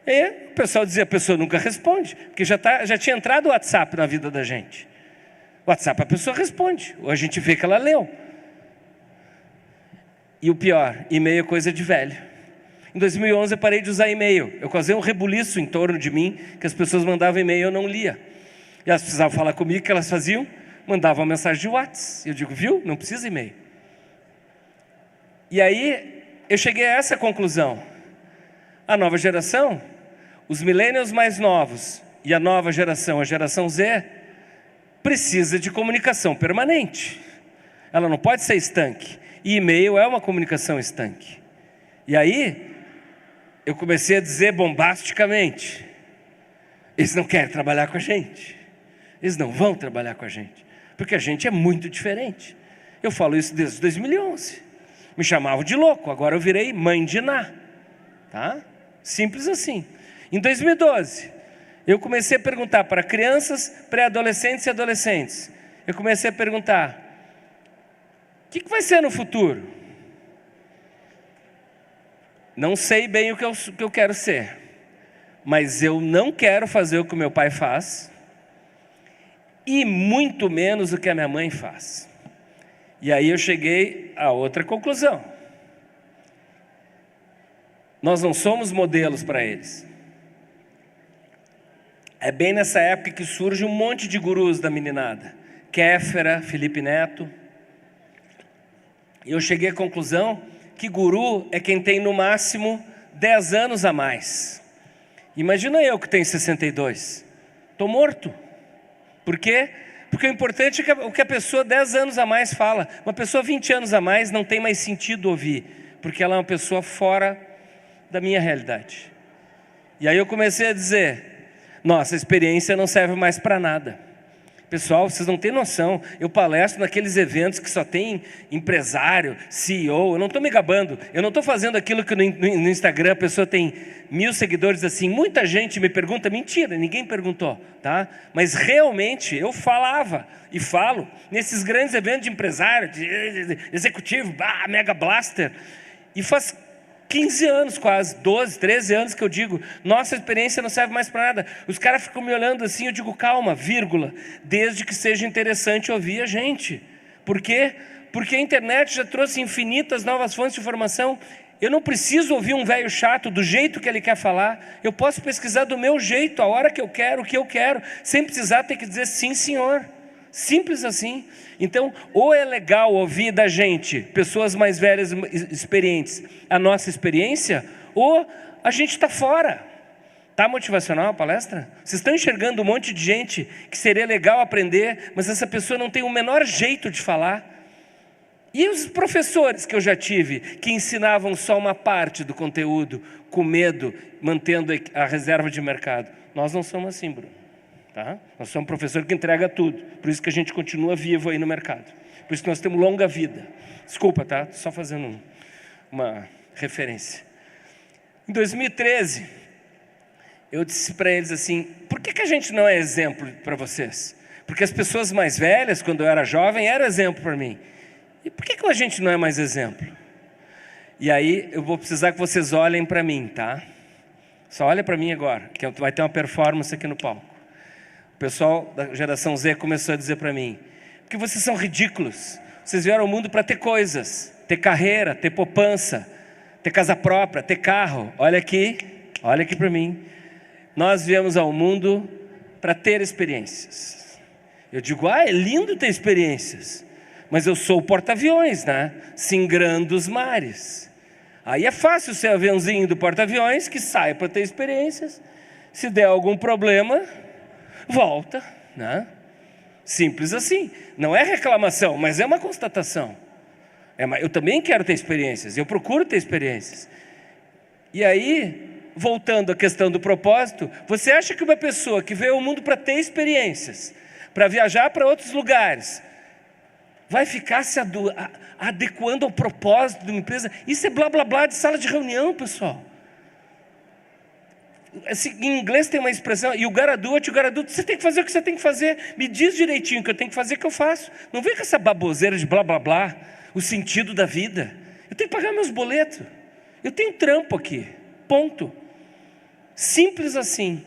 E o pessoal dizia, a pessoa nunca responde, porque já tinha entrado o WhatsApp na vida da gente. O WhatsApp a pessoa responde, ou a gente vê que ela leu. E o pior, e-mail é coisa de velho. Em 2011 eu parei de usar e-mail. Eu causei um rebuliço em torno de mim, que as pessoas mandavam e-mail e eu não lia. E elas precisavam falar comigo, o que elas faziam? Mandavam uma mensagem de WhatsApp. Eu digo, viu? Não precisa e-mail. E aí eu cheguei a essa conclusão. A nova geração, os millennials mais novos e a nova geração, a geração Z, precisa de comunicação permanente. Ela não pode ser estanque. E e-mail é uma comunicação estanque. E aí, eu comecei a dizer bombasticamente, eles não querem trabalhar com a gente. Eles não vão trabalhar com a gente. Porque a gente é muito diferente. Eu falo isso desde 2011. Me chamavam de louco, agora eu virei mãe de Ná. Tá? Simples assim. Em 2012, eu comecei a perguntar para crianças, pré-adolescentes e adolescentes. Eu comecei a perguntar, o que vai ser no futuro? Não sei bem o que eu quero ser, mas eu não quero fazer o que o meu pai faz, e muito menos o que a minha mãe faz. E aí eu cheguei a outra conclusão. Nós não somos modelos para eles. É bem nessa época que surge um monte de gurus da meninada. Kéfera, Felipe Neto. E eu cheguei à conclusão que guru é quem tem no máximo 10 anos a mais. Imagina eu que tenho 62. Estou morto. Por quê? Porque o importante é o que a pessoa 10 anos a mais fala. Uma pessoa 20 anos a mais não tem mais sentido ouvir, porque ela é uma pessoa fora da minha realidade. E aí eu comecei a dizer, nossa, a experiência não serve mais para nada. Pessoal, vocês não têm noção, eu palestro naqueles eventos que só tem empresário, CEO, eu não estou me gabando, eu não estou fazendo aquilo que no Instagram a pessoa tem 1000 seguidores assim, muita gente me pergunta, mentira, ninguém perguntou, tá? Mas realmente eu falava e falo nesses grandes eventos de empresário, de executivo, mega blaster, e faz 15 anos quase, 12, 13 anos que eu digo, nossa experiência não serve mais para nada. Os caras ficam me olhando assim, eu digo, calma, vírgula, desde que seja interessante ouvir a gente. Por quê? Porque a internet já trouxe infinitas novas fontes de informação. Eu não preciso ouvir um velho chato do jeito que ele quer falar. Eu posso pesquisar do meu jeito, a hora que eu quero, o que eu quero, sem precisar ter que dizer sim, senhor. Simples assim. Então, ou é legal ouvir da gente, pessoas mais velhas, experientes, a nossa experiência, ou a gente está fora. Está motivacional a palestra? Vocês estão enxergando um monte de gente que seria legal aprender, mas essa pessoa não tem o menor jeito de falar. E os professores que eu já tive, que ensinavam só uma parte do conteúdo, com medo, mantendo a reserva de mercado. Nós não somos assim, Bruno. Tá? Nós somos um professor que entrega tudo. Por isso que a gente continua vivo aí no mercado. Por isso que nós temos longa vida. Desculpa, tá? Só fazendo uma referência. Em 2013, eu disse para eles assim, por que a gente não é exemplo para vocês? Porque as pessoas mais velhas, quando eu era jovem, eram exemplo para mim. E por que a gente não é mais exemplo? E aí eu vou precisar que vocês olhem para mim, tá? Só olha para mim agora, que vai ter uma performance aqui no palco. O pessoal da geração Z começou a dizer para mim, porque vocês são ridículos. Vocês vieram ao mundo para ter coisas, ter carreira, ter poupança, ter casa própria, ter carro. Olha aqui para mim. Nós viemos ao mundo para ter experiências. Eu digo, é lindo ter experiências. Mas eu sou o porta-aviões, né? Singrando os mares. Aí é fácil ser aviãozinho do porta-aviões que sai para ter experiências. Se der algum problema, volta, né? Simples assim. Não é reclamação, mas é uma constatação. Eu também quero ter experiências, eu procuro ter experiências. E aí, voltando à questão do propósito, você acha que uma pessoa que veio ao mundo para ter experiências, para viajar para outros lugares, vai ficar se adequando ao propósito de uma empresa? Isso é blá blá blá de sala de reunião, pessoal. Assim, em inglês tem uma expressão, e o garaduate, você tem que fazer o que você tem que fazer, me diz direitinho o que eu tenho que fazer, que eu faço. Não vem com essa baboseira de blá blá blá, o sentido da vida. Eu tenho que pagar meus boletos, eu tenho trampo aqui, ponto. Simples assim.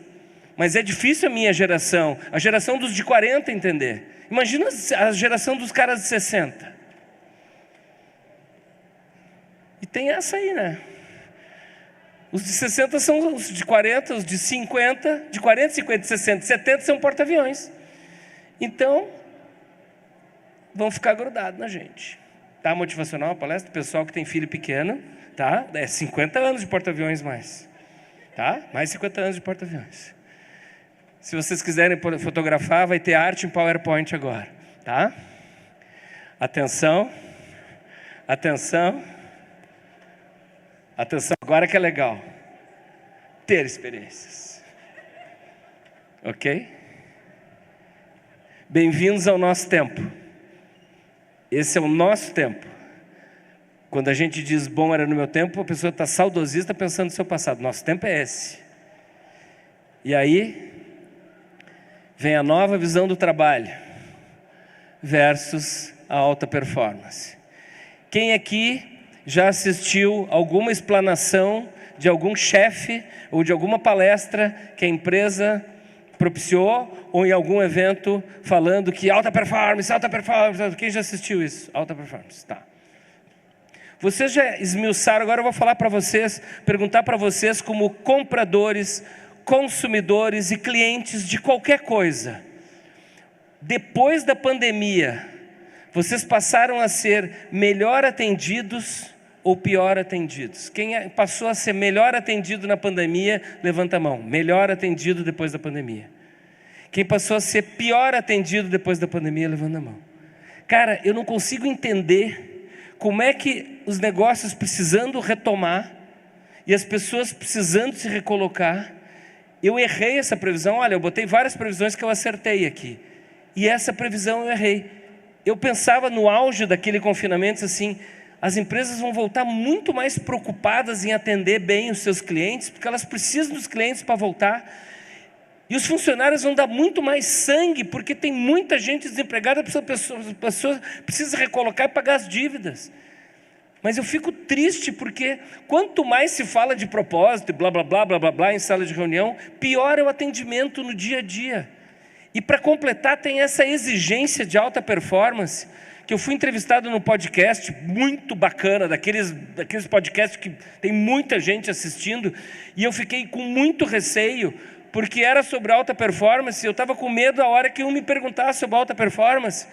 Mas é difícil a minha geração, a geração dos de 40 entender. Imagina a geração dos caras de 60. E tem essa aí, né? Os de 60 são os de 40, os de 50, de 40, 50, 60, 70 são porta-aviões. Então, vão ficar grudados na gente. Tá motivacional a palestra? Pessoal que tem filho pequeno, tá? É 50 anos de porta-aviões mais. Tá? Mais 50 anos de porta-aviões. Se vocês quiserem fotografar, vai ter arte em PowerPoint agora, tá? Atenção, atenção, atenção, agora que é legal. Ter experiências. Ok? Bem-vindos ao nosso tempo. Esse é o nosso tempo. Quando a gente diz, bom, era no meu tempo, a pessoa está saudosista pensando no seu passado. Nosso tempo é esse. E aí vem a nova visão do trabalho versus a alta performance. Quem aqui já assistiu alguma explanação de algum chefe ou de alguma palestra que a empresa propiciou ou em algum evento falando que alta performance, quem já assistiu isso? Alta performance, tá. Vocês já esmiuçaram, agora eu vou falar para vocês, perguntar para vocês como compradores, consumidores e clientes de qualquer coisa. Depois da pandemia, vocês passaram a ser melhor atendidos ou pior atendidos? Quem passou a ser melhor atendido na pandemia, levanta a mão. Melhor atendido depois da pandemia. Quem passou a ser pior atendido depois da pandemia, levanta a mão. Cara, eu não consigo entender como é que os negócios precisando retomar e as pessoas precisando se recolocar. Eu errei essa previsão. Olha, eu botei várias previsões que eu acertei aqui. E essa previsão eu errei. Eu pensava no auge daquele confinamento assim, as empresas vão voltar muito mais preocupadas em atender bem os seus clientes, porque elas precisam dos clientes para voltar. E os funcionários vão dar muito mais sangue, porque tem muita gente desempregada, a pessoa precisa recolocar e pagar as dívidas. Mas eu fico triste porque quanto mais se fala de propósito, blá, blá, blá, blá, blá, blá, em sala de reunião, pior é o atendimento no dia a dia. E para completar tem essa exigência de alta performance, que eu fui entrevistado num podcast muito bacana, daqueles podcasts que tem muita gente assistindo, e eu fiquei com muito receio, porque era sobre alta performance. Eu estava com medo a hora que um me perguntasse sobre alta performance.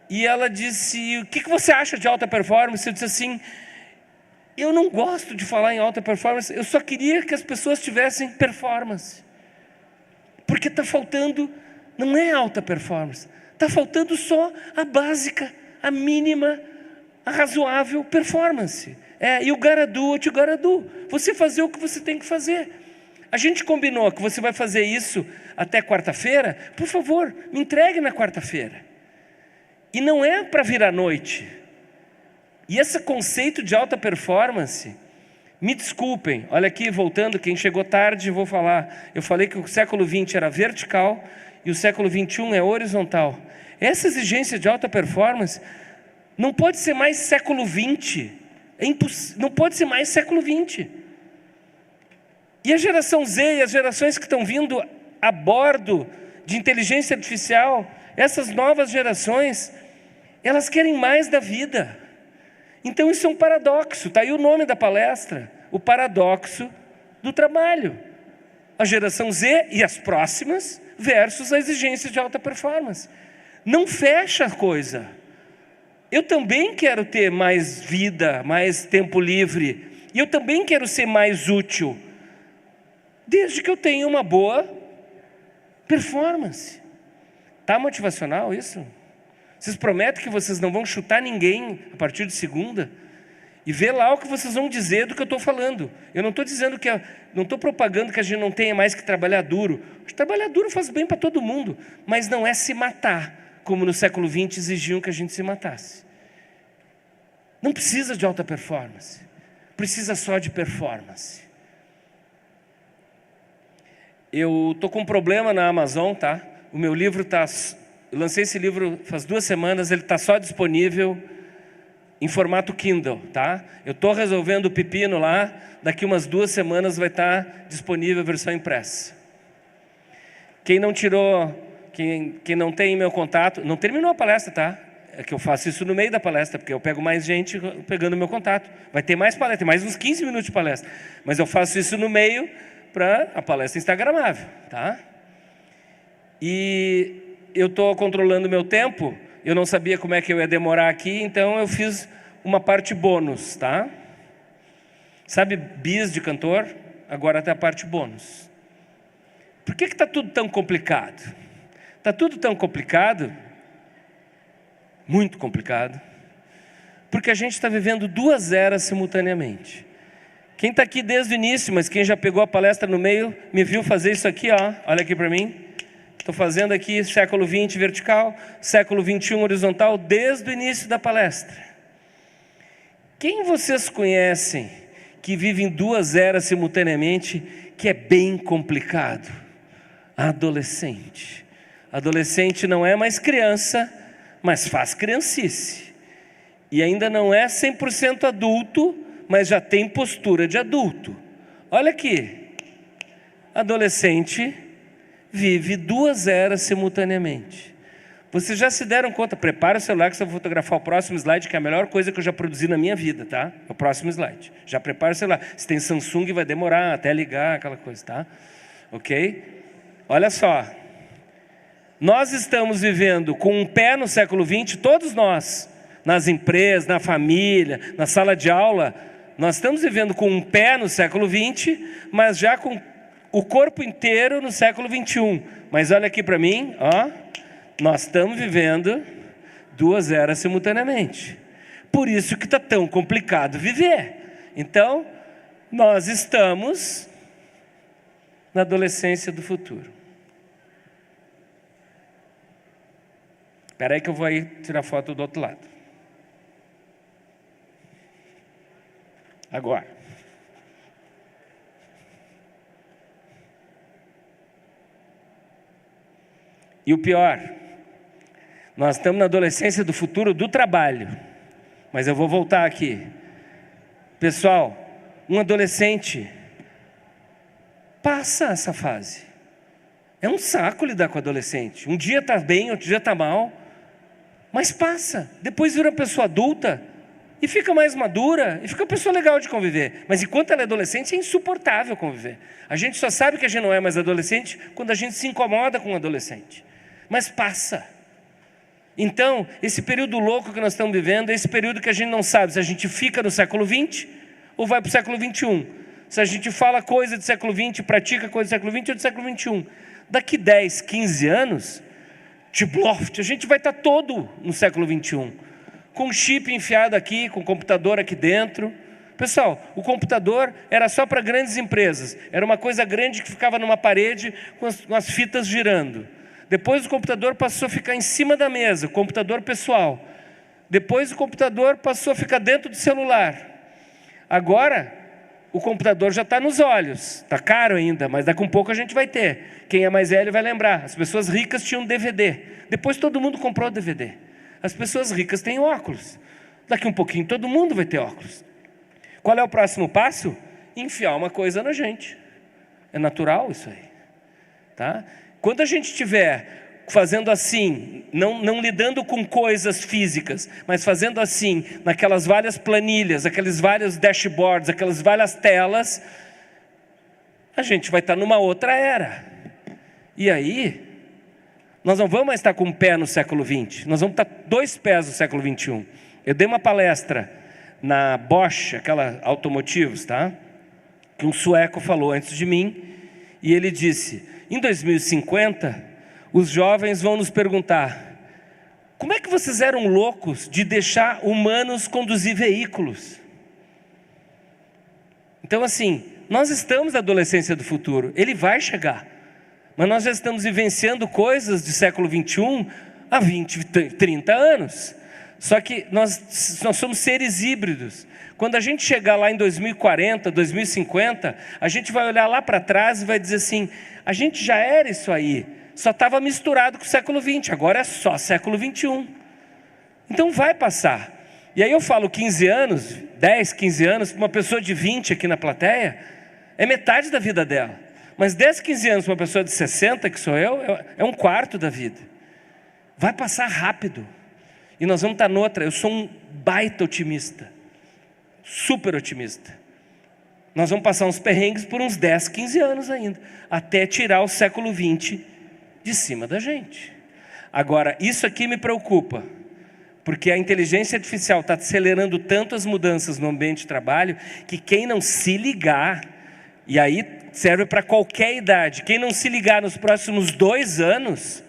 E ela disse, o que você acha de alta performance? Eu disse assim, eu não gosto de falar em alta performance, eu só queria que as pessoas tivessem performance. Porque está faltando, não é alta performance, está faltando só a básica, a mínima, a razoável performance. E o gotta do what you gotta do. Você fazer o que você tem que fazer. A gente combinou que você vai fazer isso até quarta-feira. Por favor, me entregue na quarta-feira. E não é para vir à noite. E esse conceito de alta performance, me desculpem, olha aqui, voltando, quem chegou tarde, vou falar. Eu falei que o século XX era vertical e o século XXI é horizontal. Essa exigência de alta performance não pode ser mais século XX. Não pode ser mais século XX. E a geração Z e as gerações que estão vindo a bordo de inteligência artificial, essas novas gerações, elas querem mais da vida. Então isso é um paradoxo, está aí o nome da palestra, o paradoxo do trabalho. A geração Z e as próximas versus a exigência de alta performance. Não fecha a coisa. Eu também quero ter mais vida, mais tempo livre, e eu também quero ser mais útil, desde que eu tenha uma boa performance. Está motivacional isso? Vocês prometem que vocês não vão chutar ninguém a partir de segunda? E vê lá o que vocês vão dizer do que eu estou falando. Eu não estou dizendo que, não estou propagando que a gente não tenha mais que trabalhar duro. Trabalhar duro faz bem para todo mundo, mas não é se matar, como no século XX exigiam que a gente se matasse. Não precisa de alta performance, precisa só de performance. Eu estou com um problema na Amazon, tá? O meu livro está... Eu lancei esse livro faz 2 semanas, ele está só disponível em formato Kindle, tá? Eu estou resolvendo o pepino lá, daqui umas 2 semanas vai estar disponível a versão impressa. Quem não tirou, quem não tem meu contato, não terminou a palestra, tá? É que eu faço isso no meio da palestra, porque eu pego mais gente pegando meu contato. Vai ter mais palestra, tem mais uns 15 minutos de palestra. Mas eu faço isso no meio para a palestra instagramável, tá? E eu estou controlando meu tempo, eu não sabia como é que eu ia demorar aqui, então eu fiz uma parte bônus, tá? Sabe bis de cantor? Agora tem a parte bônus. Por que está tudo tão complicado? Está tudo tão complicado, muito complicado, porque a gente está vivendo 2 eras simultaneamente. Quem está aqui desde o início, mas quem já pegou a palestra no meio, me viu fazer isso aqui, ó, olha aqui para mim. Estou fazendo aqui século XX vertical, século XXI horizontal, desde o início da palestra. Quem vocês conhecem que vive em 2 eras simultaneamente, que é bem complicado? Adolescente. Adolescente não é mais criança, mas faz criancice. E ainda não é 100% adulto, mas já tem postura de adulto. Olha aqui, adolescente vive 2 eras simultaneamente. Vocês já se deram conta? Prepara o celular que você vai fotografar o próximo slide, que é a melhor coisa que eu já produzi na minha vida, tá? O próximo slide. Já prepara o celular. Se tem Samsung, vai demorar até ligar, aquela coisa, tá? Ok? Olha só. Nós estamos vivendo com um pé no século XX, todos nós, nas empresas, na família, na sala de aula, nós estamos vivendo com um pé no século XX, mas já com o corpo inteiro no século XXI. Mas olha aqui para mim, ó, nós estamos vivendo 2 eras simultaneamente. Por isso que está tão complicado viver. Então, nós estamos na adolescência do futuro. Espera aí que eu vou aí tirar foto do outro lado. Agora. E o pior, nós estamos na adolescência do futuro do trabalho. Mas eu vou voltar aqui. Pessoal, um adolescente passa essa fase. É um saco lidar com adolescente. Um dia está bem, outro dia está mal. Mas passa. Depois vira uma pessoa adulta e fica mais madura, e fica uma pessoa legal de conviver. Mas enquanto ela é adolescente, é insuportável conviver. A gente só sabe que a gente não é mais adolescente quando a gente se incomoda com um adolescente. Mas passa. Então, esse período louco que nós estamos vivendo, é esse período que a gente não sabe se a gente fica no século XX ou vai para o século XXI. Se a gente fala coisa do século XX, pratica coisa do século XX ou do século XXI. Daqui 10, 15 anos, a gente vai estar todo no século XXI. Com chip enfiado aqui, com computador aqui dentro. Pessoal, o computador era só para grandes empresas. Era uma coisa grande que ficava numa parede com as fitas girando. Depois o computador passou a ficar em cima da mesa, computador pessoal. Depois o computador passou a ficar dentro do celular. Agora, o computador já está nos olhos. Está caro ainda, mas daqui a um pouco a gente vai ter. Quem é mais velho vai lembrar. As pessoas ricas tinham DVD. Depois todo mundo comprou DVD. As pessoas ricas têm óculos. Daqui um pouquinho todo mundo vai ter óculos. Qual é o próximo passo? Enfiar uma coisa na gente. É natural isso aí. Tá? Quando a gente estiver fazendo assim, não lidando com coisas físicas, mas fazendo assim, naquelas várias planilhas, aqueles vários dashboards, aquelas várias telas, a gente vai estar numa outra era. E aí, nós não vamos mais estar com um pé no século XX, nós vamos estar 2 pés no século XXI. Eu dei uma palestra na Bosch, aquela automotivos, tá? Que um sueco falou antes de mim, e ele disse: em 2050, os jovens vão nos perguntar: como é que vocês eram loucos de deixar humanos conduzir veículos? Então assim, nós estamos na adolescência do futuro, ele vai chegar. Mas nós já estamos vivenciando coisas do século XXI há 20, 30 anos. Só que nós somos seres híbridos. Quando a gente chegar lá em 2040, 2050, a gente vai olhar lá para trás e vai dizer assim: a gente já era isso aí, só estava misturado com o século XX, agora é só século XXI. Então vai passar. E aí eu falo 15 anos, 10, 15 anos, para uma pessoa de 20 aqui na plateia, é metade da vida dela. Mas 10, 15 anos para uma pessoa de 60, que sou eu, é um quarto da vida. Vai passar rápido. E nós vamos estar noutra. Eu sou um baita otimista. Super otimista. Nós vamos passar uns perrengues por uns 10, 15 anos ainda, até tirar o século XX de cima da gente. Agora, isso aqui me preocupa, porque a inteligência artificial está acelerando tanto as mudanças no ambiente de trabalho, que quem não se ligar, e aí serve para qualquer idade, quem não se ligar nos próximos 2 anos,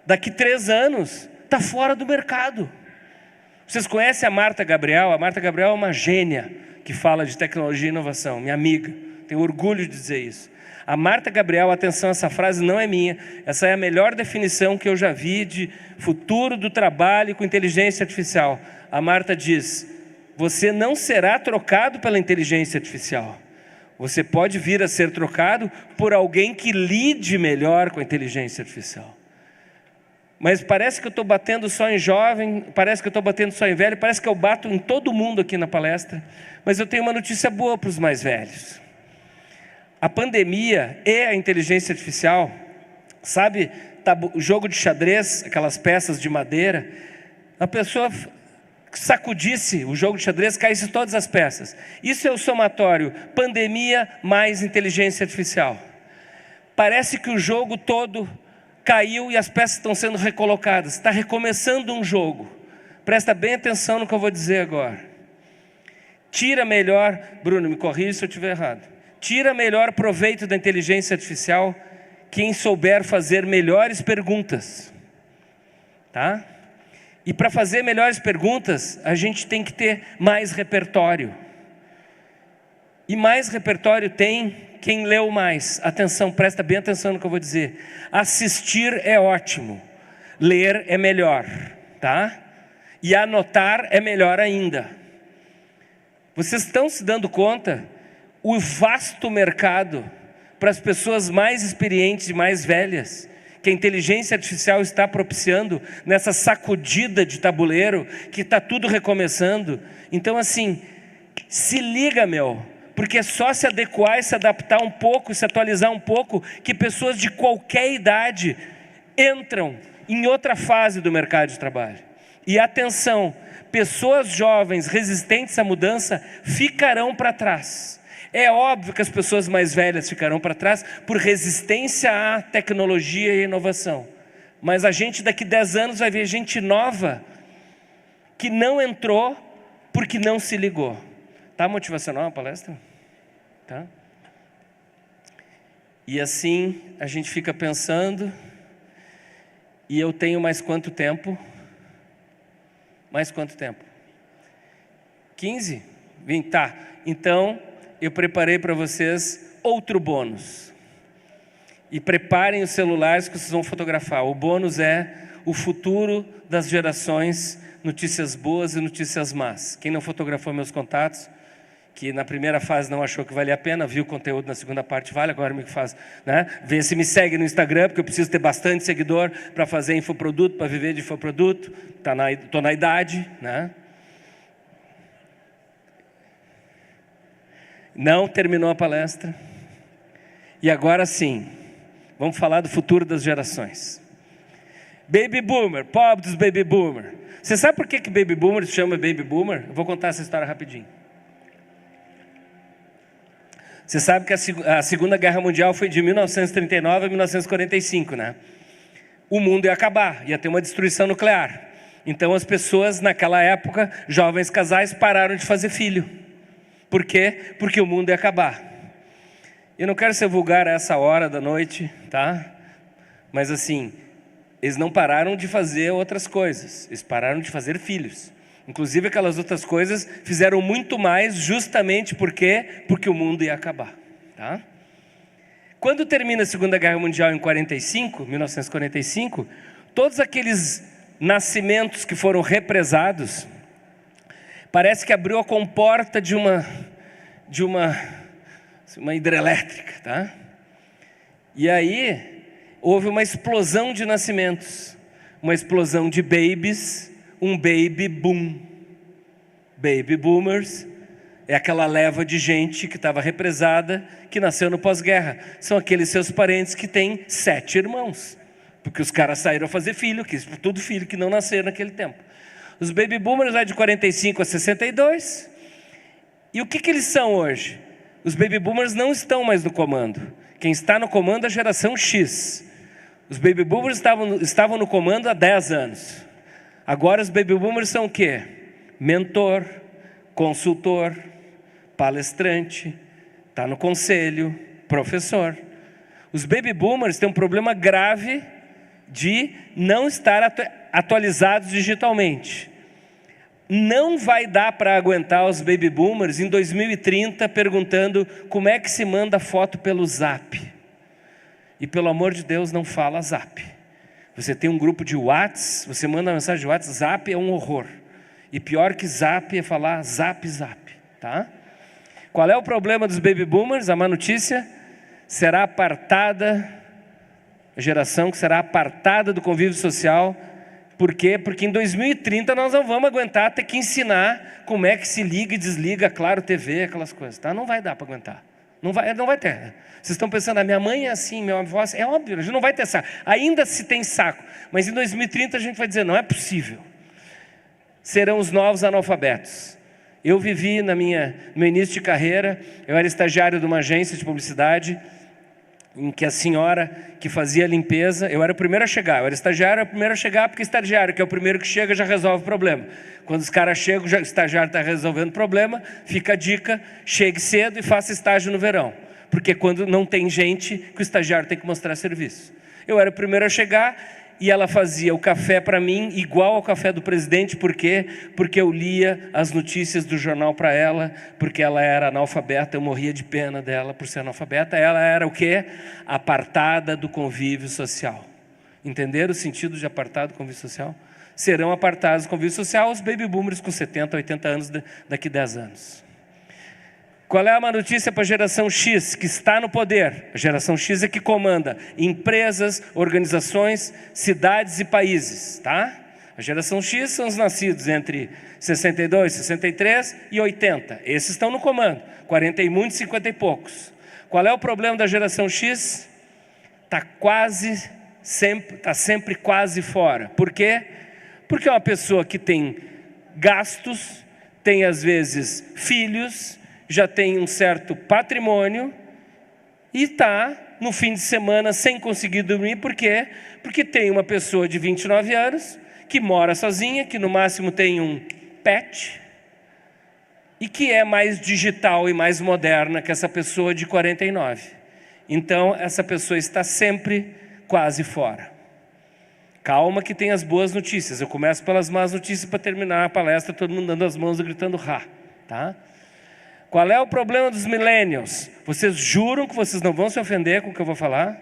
daqui 3 anos, está fora do mercado. Vocês conhecem a Marta Gabriel? A Marta Gabriel é uma gênia que fala de tecnologia e inovação, minha amiga, tenho orgulho de dizer isso. A Marta Gabriel, atenção, essa frase não é minha, essa é a melhor definição que eu já vi de futuro do trabalho com inteligência artificial. A Marta diz: você não será trocado pela inteligência artificial, você pode vir a ser trocado por alguém que lide melhor com a inteligência artificial. Mas parece que eu estou batendo só em jovem, parece que eu estou batendo só em velho, parece que eu bato em todo mundo aqui na palestra. Mas eu tenho uma notícia boa para os mais velhos. A pandemia e a inteligência artificial, sabe, o jogo de xadrez, aquelas peças de madeira, a pessoa sacudisse o jogo de xadrez, caísse todas as peças. Isso é o somatório, pandemia mais inteligência artificial. Parece que o jogo todo caiu e as peças estão sendo recolocadas. Está recomeçando um jogo. Presta bem atenção no que eu vou dizer agora. Tira melhor, Bruno, me corrija se eu estiver errado. Tira melhor proveito da inteligência artificial quem souber fazer melhores perguntas. Tá? E para fazer melhores perguntas, a gente tem que ter mais repertório. E mais repertório tem quem leu mais. Atenção, presta bem atenção no que eu vou dizer. Assistir é ótimo, ler é melhor, tá? E anotar é melhor ainda. Vocês estão se dando conta o vasto mercado para as pessoas mais experientes e mais velhas que a inteligência artificial está propiciando nessa sacudida de tabuleiro que está tudo recomeçando? Então assim, se liga, porque é só se adequar e se adaptar um pouco, se atualizar um pouco, que pessoas de qualquer idade entram em outra fase do mercado de trabalho. E atenção, pessoas jovens resistentes à mudança ficarão para trás. É óbvio que as pessoas mais velhas ficarão para trás por resistência à tecnologia e inovação. Mas a gente daqui 10 anos vai ver gente nova que não entrou porque não se ligou. Tá motivacional a palestra? Tá? E assim a gente fica pensando, e eu tenho mais quanto tempo? Mais quanto tempo? 15? 20? Tá. Então, eu preparei para vocês outro bônus. E preparem os celulares que vocês vão fotografar. O bônus é o futuro das gerações, notícias boas e notícias más. Quem não fotografou meus contatos, que na primeira fase não achou que valia a pena, viu o conteúdo na segunda parte, vale, agora me faz, né? Vê se me segue no Instagram, porque eu preciso ter bastante seguidor para fazer infoproduto, para viver de infoproduto, tô na idade, né? Não terminou a palestra. E agora sim, vamos falar do futuro das gerações. Baby Boomer, pobre dos Baby Boomer. Você sabe por que Baby Boomer se chama Baby Boomer? Eu vou contar essa história rapidinho. Você sabe que a Segunda Guerra Mundial foi de 1939 a 1945, né? O mundo ia acabar, ia ter uma destruição nuclear. Então as pessoas naquela época, jovens casais, pararam de fazer filho. Por quê? Porque o mundo ia acabar. Eu não quero ser vulgar a essa hora da noite, tá? Mas assim, eles não pararam de fazer outras coisas, eles pararam de fazer filhos. Inclusive aquelas outras coisas fizeram muito mais justamente porque o mundo ia acabar, tá? Quando termina a Segunda Guerra Mundial em 1945, todos aqueles nascimentos que foram represados, parece que abriu a comporta de uma hidrelétrica, tá? E aí houve uma explosão de nascimentos, uma explosão de babies, um baby boom. Baby boomers é aquela leva de gente que estava represada, que nasceu no pós-guerra. São aqueles seus parentes que têm 7 irmãos, porque os caras saíram a fazer filho, tudo filho que não nasceram naquele tempo. Os baby boomers é de 45 a 62. E o que eles são hoje? Os baby boomers não estão mais no comando. Quem está no comando é a geração X. Os baby boomers estavam no comando há 10 anos. Agora os baby boomers são o quê? Mentor, consultor, palestrante, está no conselho, professor. Os baby boomers têm um problema grave de não estar atualizados digitalmente. Não vai dar para aguentar os baby boomers em 2030 perguntando como é que se manda foto pelo Zap. E pelo amor de Deus, não fala Zap. Você tem um grupo de Whats, você manda uma mensagem de Whats, Zap é um horror. E pior que Zap é falar Zap, tá? Qual é o problema dos baby boomers? A má notícia: será apartada, a geração que será apartada do convívio social. Por quê? Porque em 2030 nós não vamos aguentar ter que ensinar como é que se liga e desliga, claro, TV, aquelas coisas, tá? Não vai dar para aguentar. Não vai ter. Vocês estão pensando, a minha mãe é assim, minha avó é assim. É óbvio, a gente não vai ter saco. Ainda se tem saco. Mas em 2030 a gente vai dizer, não é possível. Serão os novos analfabetos. Eu vivi no meu início de carreira, eu era estagiário de uma agência de publicidade, em que a senhora que fazia a limpeza, eu era o primeiro a chegar, eu era estagiário, era o primeiro a chegar, porque estagiário, que é o primeiro que chega, já resolve o problema. Quando os caras chegam, o estagiário está resolvendo o problema, fica a dica, chegue cedo e faça estágio no verão. Porque quando não tem gente, que o estagiário tem que mostrar serviço. Eu era o primeiro a chegar e ela fazia o café para mim igual ao café do presidente. Por quê? Porque eu lia as notícias do jornal para ela, porque ela era analfabeta, eu morria de pena dela por ser analfabeta. Ela era o quê? Apartada do convívio social. Entenderam o sentido de apartado do convívio social? Serão apartados do convívio social os baby boomers com 70, 80 anos daqui a 10 anos. Qual é a má notícia para a geração X, que está no poder? A geração X é que comanda empresas, organizações, cidades e países, tá? A geração X são os nascidos entre 62, 63 e 80. Esses estão no comando, 40 e muitos, 50 e poucos. Qual é o problema da geração X? Está sempre quase fora. Por quê? Porque é uma pessoa que tem gastos, tem às vezes filhos, já tem um certo patrimônio e está no fim de semana sem conseguir dormir. Por quê? Porque tem uma pessoa de 29 anos que mora sozinha, que no máximo tem um pet e que é mais digital e mais moderna que essa pessoa de 49. Então, essa pessoa está sempre quase fora. Calma que tem as boas notícias. Eu começo pelas más notícias para terminar a palestra, todo mundo dando as mãos e gritando "Rá", tá? Qual é o problema dos millennials? Vocês juram que vocês não vão se ofender com o que eu vou falar?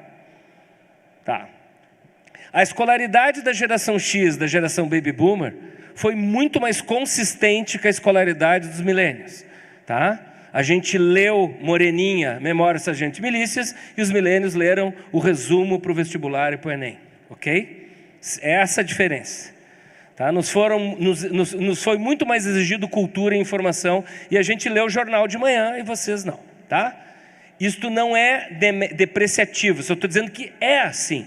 Tá. A escolaridade da geração X, da geração Baby Boomer, foi muito mais consistente que a escolaridade dos millennials, tá? A gente leu Moreninha, Memória Sargento Milícias, e os millennials leram o resumo para o vestibular e para o Enem, ok? É essa a diferença. Tá? Nos foi muito mais exigido cultura e informação, e a gente lê o jornal de manhã e vocês não. Tá? Isto não é depreciativo, só estou dizendo que é assim.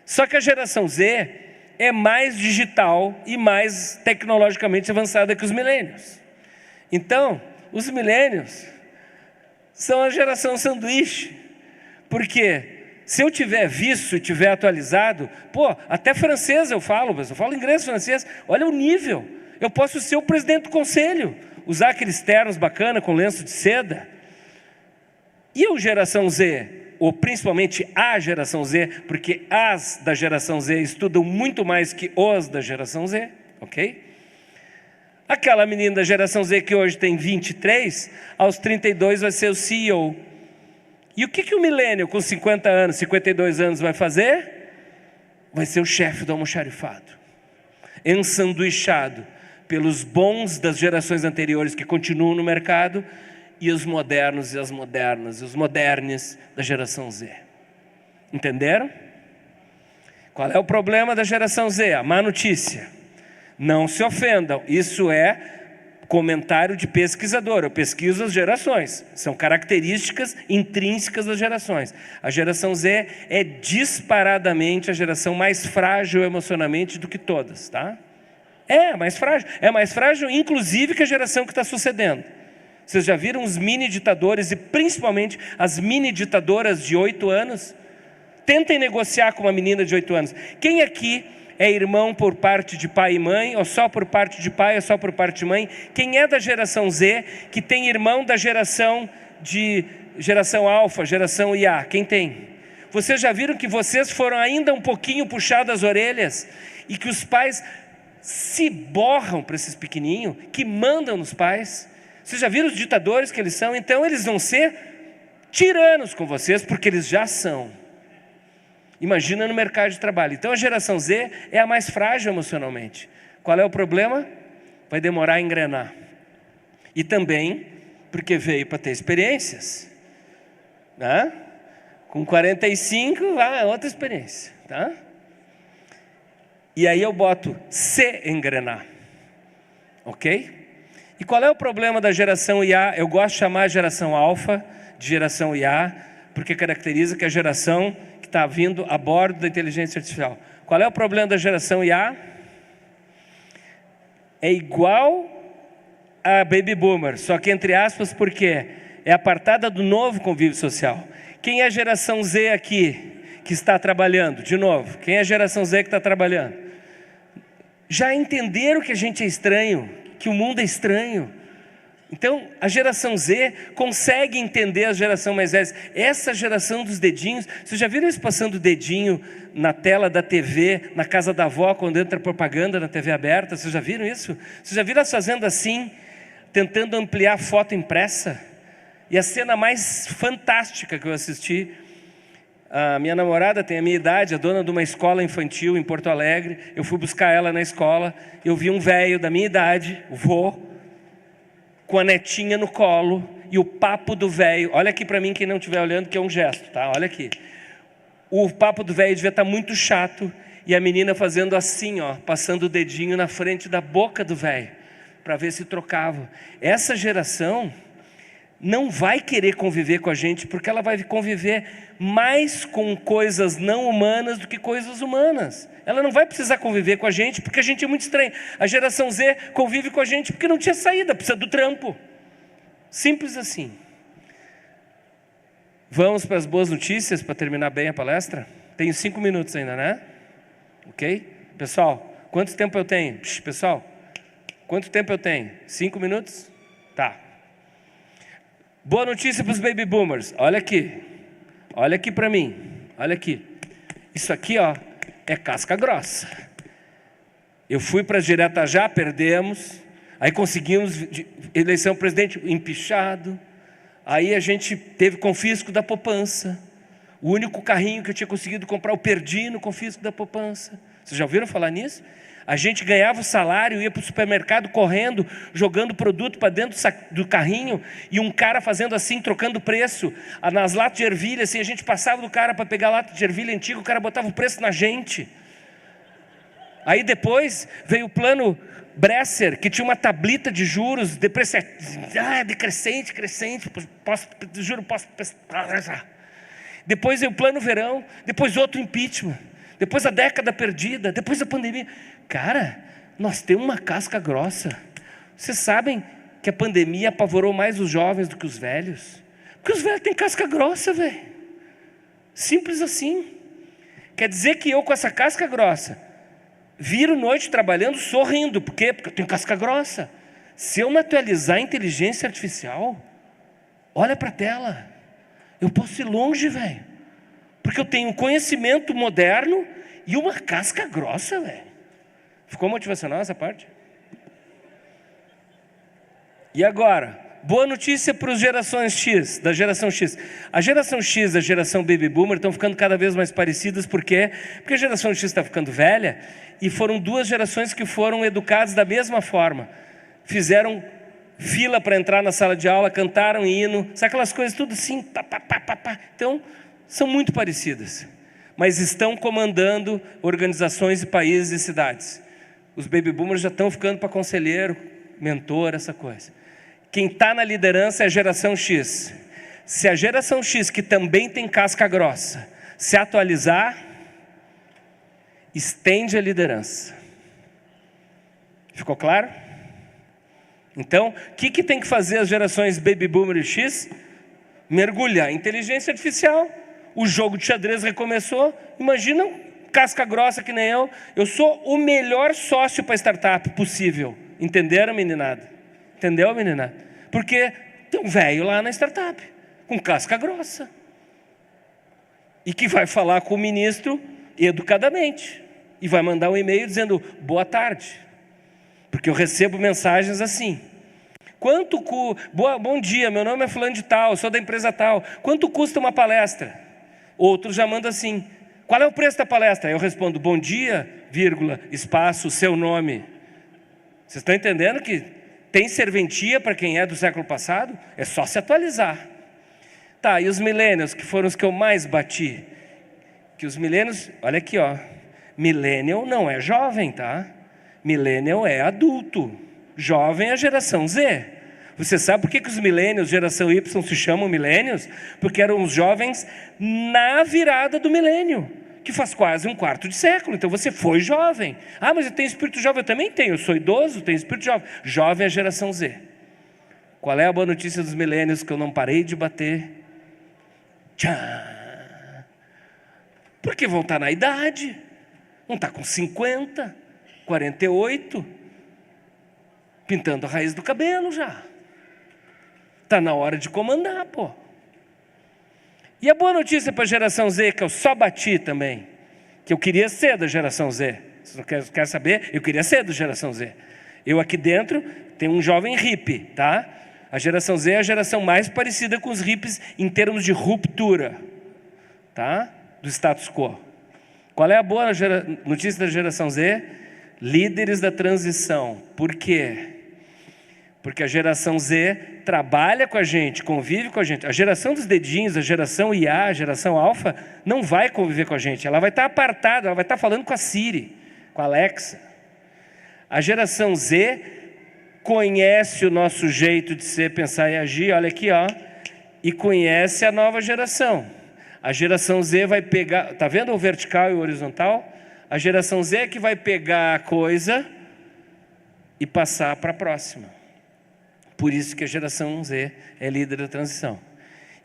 Só que a geração Z é mais digital e mais tecnologicamente avançada que os millennials. Então, os millennials são a geração sanduíche, porque se eu tiver visto e tiver atualizado, até francês eu falo, mas eu falo inglês, francês, olha o nível. Eu posso ser o presidente do conselho, usar aqueles ternos bacana com lenço de seda. E a geração Z, ou principalmente a geração Z, porque as da geração Z estudam muito mais que os da geração Z, ok? Aquela menina da geração Z que hoje tem 23, aos 32 vai ser o CEO. E o que o millennial com 50 anos, 52 anos vai fazer? Vai ser o chefe do almoxarifado, ensanduichado pelos bons das gerações anteriores que continuam no mercado e os modernos e as modernas, e os modernes da geração Z. Entenderam? Qual é o problema da geração Z? A má notícia. Não se ofendam, isso é comentário de pesquisador. Eu pesquiso as gerações, são características intrínsecas das gerações. A geração Z é disparadamente a geração mais frágil emocionalmente do que todas, tá? É mais frágil inclusive que a geração que está sucedendo. Vocês já viram os mini ditadores e principalmente as mini ditadoras de 8 anos? Tentem negociar com uma menina de 8 anos. Quem aqui é irmão por parte de pai e mãe, ou só por parte de pai, ou só por parte de mãe? Quem é da geração Z, que tem irmão da geração alfa, geração IA? Quem tem? Vocês já viram que vocês foram ainda um pouquinho puxados as orelhas, e que os pais se borram para esses pequenininhos, que mandam nos pais? Vocês já viram os ditadores que eles são? Então eles vão ser tiranos com vocês, porque eles já são. Imagina no mercado de trabalho. Então a geração Z é a mais frágil emocionalmente. Qual é o problema? Vai demorar a engrenar. E também porque veio para ter experiências, né? Com 45, é outra experiência, tá? E aí eu boto se engrenar, ok? E qual é o problema da geração IA? Eu gosto de chamar a geração alfa de geração IA, porque caracteriza que a geração que está vindo a bordo da inteligência artificial. Qual é o problema da geração IA? É igual a Baby Boomer, só que entre aspas, porque é apartada do novo convívio social. Quem é a geração Z aqui que está trabalhando? De novo, quem é a geração Z que está trabalhando? Já entenderam que a gente é estranho, que o mundo é estranho? Então, a geração Z consegue entender a geração mais velha. Essa geração dos dedinhos, vocês já viram eles passando o dedinho na tela da TV, na casa da avó, quando entra propaganda na TV aberta? Vocês já viram isso? Vocês já viram elas fazendo assim, tentando ampliar a foto impressa? E a cena mais fantástica que eu assisti, a minha namorada tem a minha idade, a dona de uma escola infantil em Porto Alegre. Eu fui buscar ela na escola, eu vi um velho da minha idade, o vô, com a netinha no colo, e o papo do velho, olha aqui para mim quem não estiver olhando, que é um gesto, tá? Olha aqui. O papo do velho devia estar muito chato, e a menina fazendo assim, ó, passando o dedinho na frente da boca do velho, para ver se trocava. Essa geração não vai querer conviver com a gente, porque ela vai conviver mais com coisas não humanas do que coisas humanas. Ela não vai precisar conviver com a gente porque a gente é muito estranho. A geração Z convive com a gente porque não tinha saída, precisa do trampo. Simples assim. Vamos para as boas notícias para terminar bem a palestra? Tenho 5 minutos ainda, né? Ok? Pessoal, quanto tempo eu tenho? Pessoal, quanto tempo eu tenho? 5 minutos? Tá. Boa notícia para os baby boomers. Olha aqui para mim. Olha aqui. Isso aqui, ó, é casca grossa. Eu fui para as diretas já, perdemos. Aí conseguimos eleição presidente empichado. Aí a gente teve confisco da poupança. O único carrinho que eu tinha conseguido comprar, eu perdi no confisco da poupança. Vocês já ouviram falar nisso? A gente ganhava o salário, ia para o supermercado correndo, jogando produto para dentro do carrinho, e um cara fazendo assim, trocando preço. Nas latas de ervilha, assim, a gente passava do cara para pegar a lata de ervilha antiga, o cara botava o preço na gente. Aí depois veio o plano Bresser, que tinha uma tablita de juros decrescente, posso... Depois veio o plano verão, depois outro impeachment, depois a década perdida, depois a pandemia. Cara, nós temos uma casca grossa. Vocês sabem que a pandemia apavorou mais os jovens do que os velhos? Porque os velhos têm casca grossa, velho. Simples assim. Quer dizer que eu com essa casca grossa viro noite trabalhando sorrindo. Por quê? Porque eu tenho casca grossa. Se eu me atualizar a inteligência artificial, olha para a tela. Eu posso ir longe, velho. Porque eu tenho um conhecimento moderno e uma casca grossa, velho. Ficou motivacional essa parte? E agora, boa notícia para os gerações X, da geração X. A geração X e a geração Baby Boomer estão ficando cada vez mais parecidas. Por quê? Porque a geração X está ficando velha e foram duas gerações que foram educadas da mesma forma. Fizeram fila para entrar na sala de aula, cantaram hino, sabe aquelas coisas tudo assim, pá. Então, são muito parecidas. Mas estão comandando organizações e países e cidades. Os baby boomers já estão ficando para conselheiro, mentor, essa coisa. Quem está na liderança é a geração X. Se a geração X, que também tem casca grossa, se atualizar, estende a liderança. Ficou claro? Então, o que tem que fazer as gerações baby boomer e X? Mergulhar em inteligência artificial. O jogo de xadrez recomeçou. Imagina casca grossa que nem eu. Eu sou o melhor sócio para startup possível. Entenderam, meninada? Entendeu, meninada? Porque tem um velho lá na startup, com casca grossa. E que vai falar com o ministro educadamente. E vai mandar um e-mail dizendo, boa tarde. Porque eu recebo mensagens assim. Bom dia, meu nome é fulano de tal, eu sou da empresa tal. Quanto custa uma palestra? Outros já mandam assim, qual é o preço da palestra? Eu respondo, bom dia, vírgula, espaço, seu nome. Vocês estão entendendo que tem serventia para quem é do século passado? É só se atualizar. Tá, e os millennials, que foram os que eu mais bati? Que os millennials, olha aqui, ó. Millennial não é jovem, tá? Millennial é adulto. Jovem é a geração Z. Você sabe por que os millennials, geração Y, se chamam millennials? Porque eram os jovens na virada do milênio, que faz quase um quarto de século. Então você foi jovem. Ah, mas eu tenho espírito jovem. Eu também tenho. Eu sou idoso, tenho espírito jovem. Jovem é a geração Z. Qual é a boa notícia dos millennials que eu não parei de bater? Tchá! Porque vão estar na idade. Vão estar com 50, 48, pintando a raiz do cabelo já. Está na hora de comandar, pô. E a boa notícia para a geração Z, que eu só bati também, que eu queria ser da geração Z. Você não quer saber? Eu queria ser da geração Z. Eu aqui dentro tenho um jovem hippie, tá? A geração Z é a geração mais parecida com os hippies em termos de ruptura, tá? Do status quo. Qual é a boa notícia da geração Z? Líderes da transição. Por quê? Porque a geração Z trabalha com a gente, convive com a gente. A geração dos dedinhos, a geração IA, a geração alfa, não vai conviver com a gente. Ela vai estar apartada, ela vai estar falando com a Siri, com a Alexa. A geração Z conhece o nosso jeito de ser, pensar e agir, olha aqui, ó, e conhece a nova geração. A geração Z vai pegar, tá vendo o vertical e o horizontal? A geração Z é que vai pegar a coisa e passar para a próxima. Por isso que a geração Z é líder da transição.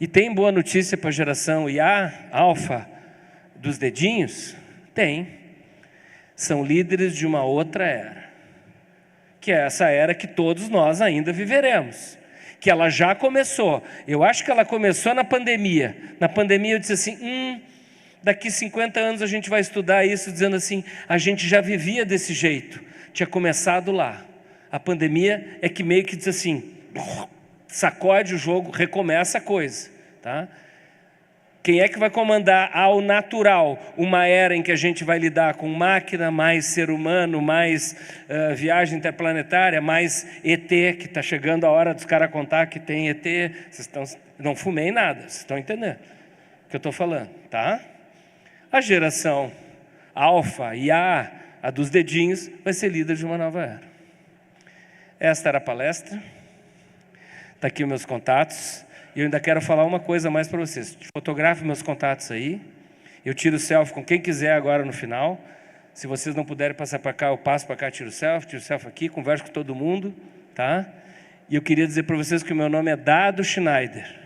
E tem boa notícia para a geração IA, alfa, dos dedinhos? Tem. São líderes de uma outra era. Que é essa era que todos nós ainda viveremos. Que ela já começou. Eu acho que ela começou na pandemia. Na pandemia eu disse assim, daqui 50 anos a gente vai estudar isso, dizendo assim, a gente já vivia desse jeito. Tinha começado lá. A pandemia é que meio que diz assim, sacode o jogo, recomeça a coisa. Tá? Quem é que vai comandar ao natural uma era em que a gente vai lidar com máquina, mais ser humano, mais viagem interplanetária, mais ET, que está chegando a hora dos caras contar que tem ET. Não fumei nada, vocês estão entendendo o que eu estou falando, tá? A geração alfa e a dos dedinhos vai ser líder de uma nova era. Esta era a palestra. Está aqui os meus contatos. E eu ainda quero falar uma coisa mais para vocês. Fotografe meus contatos aí. Eu tiro selfie com quem quiser agora no final. Se vocês não puderem passar para cá, eu passo para cá, tiro selfie aqui, converso com todo mundo, tá? E eu queria dizer para vocês que o meu nome é Dado Schneider.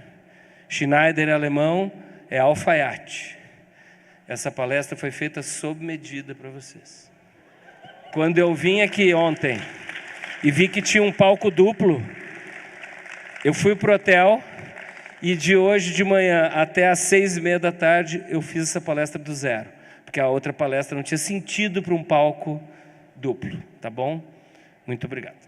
Schneider é alemão, é alfaiate. Essa palestra foi feita sob medida para vocês. Quando eu vim aqui ontem e vi que tinha um palco duplo, eu fui para o hotel. E de hoje de manhã até às 6:30 da tarde eu fiz essa palestra do zero. Porque a outra palestra não tinha sentido para um palco duplo. Tá bom? Muito obrigado.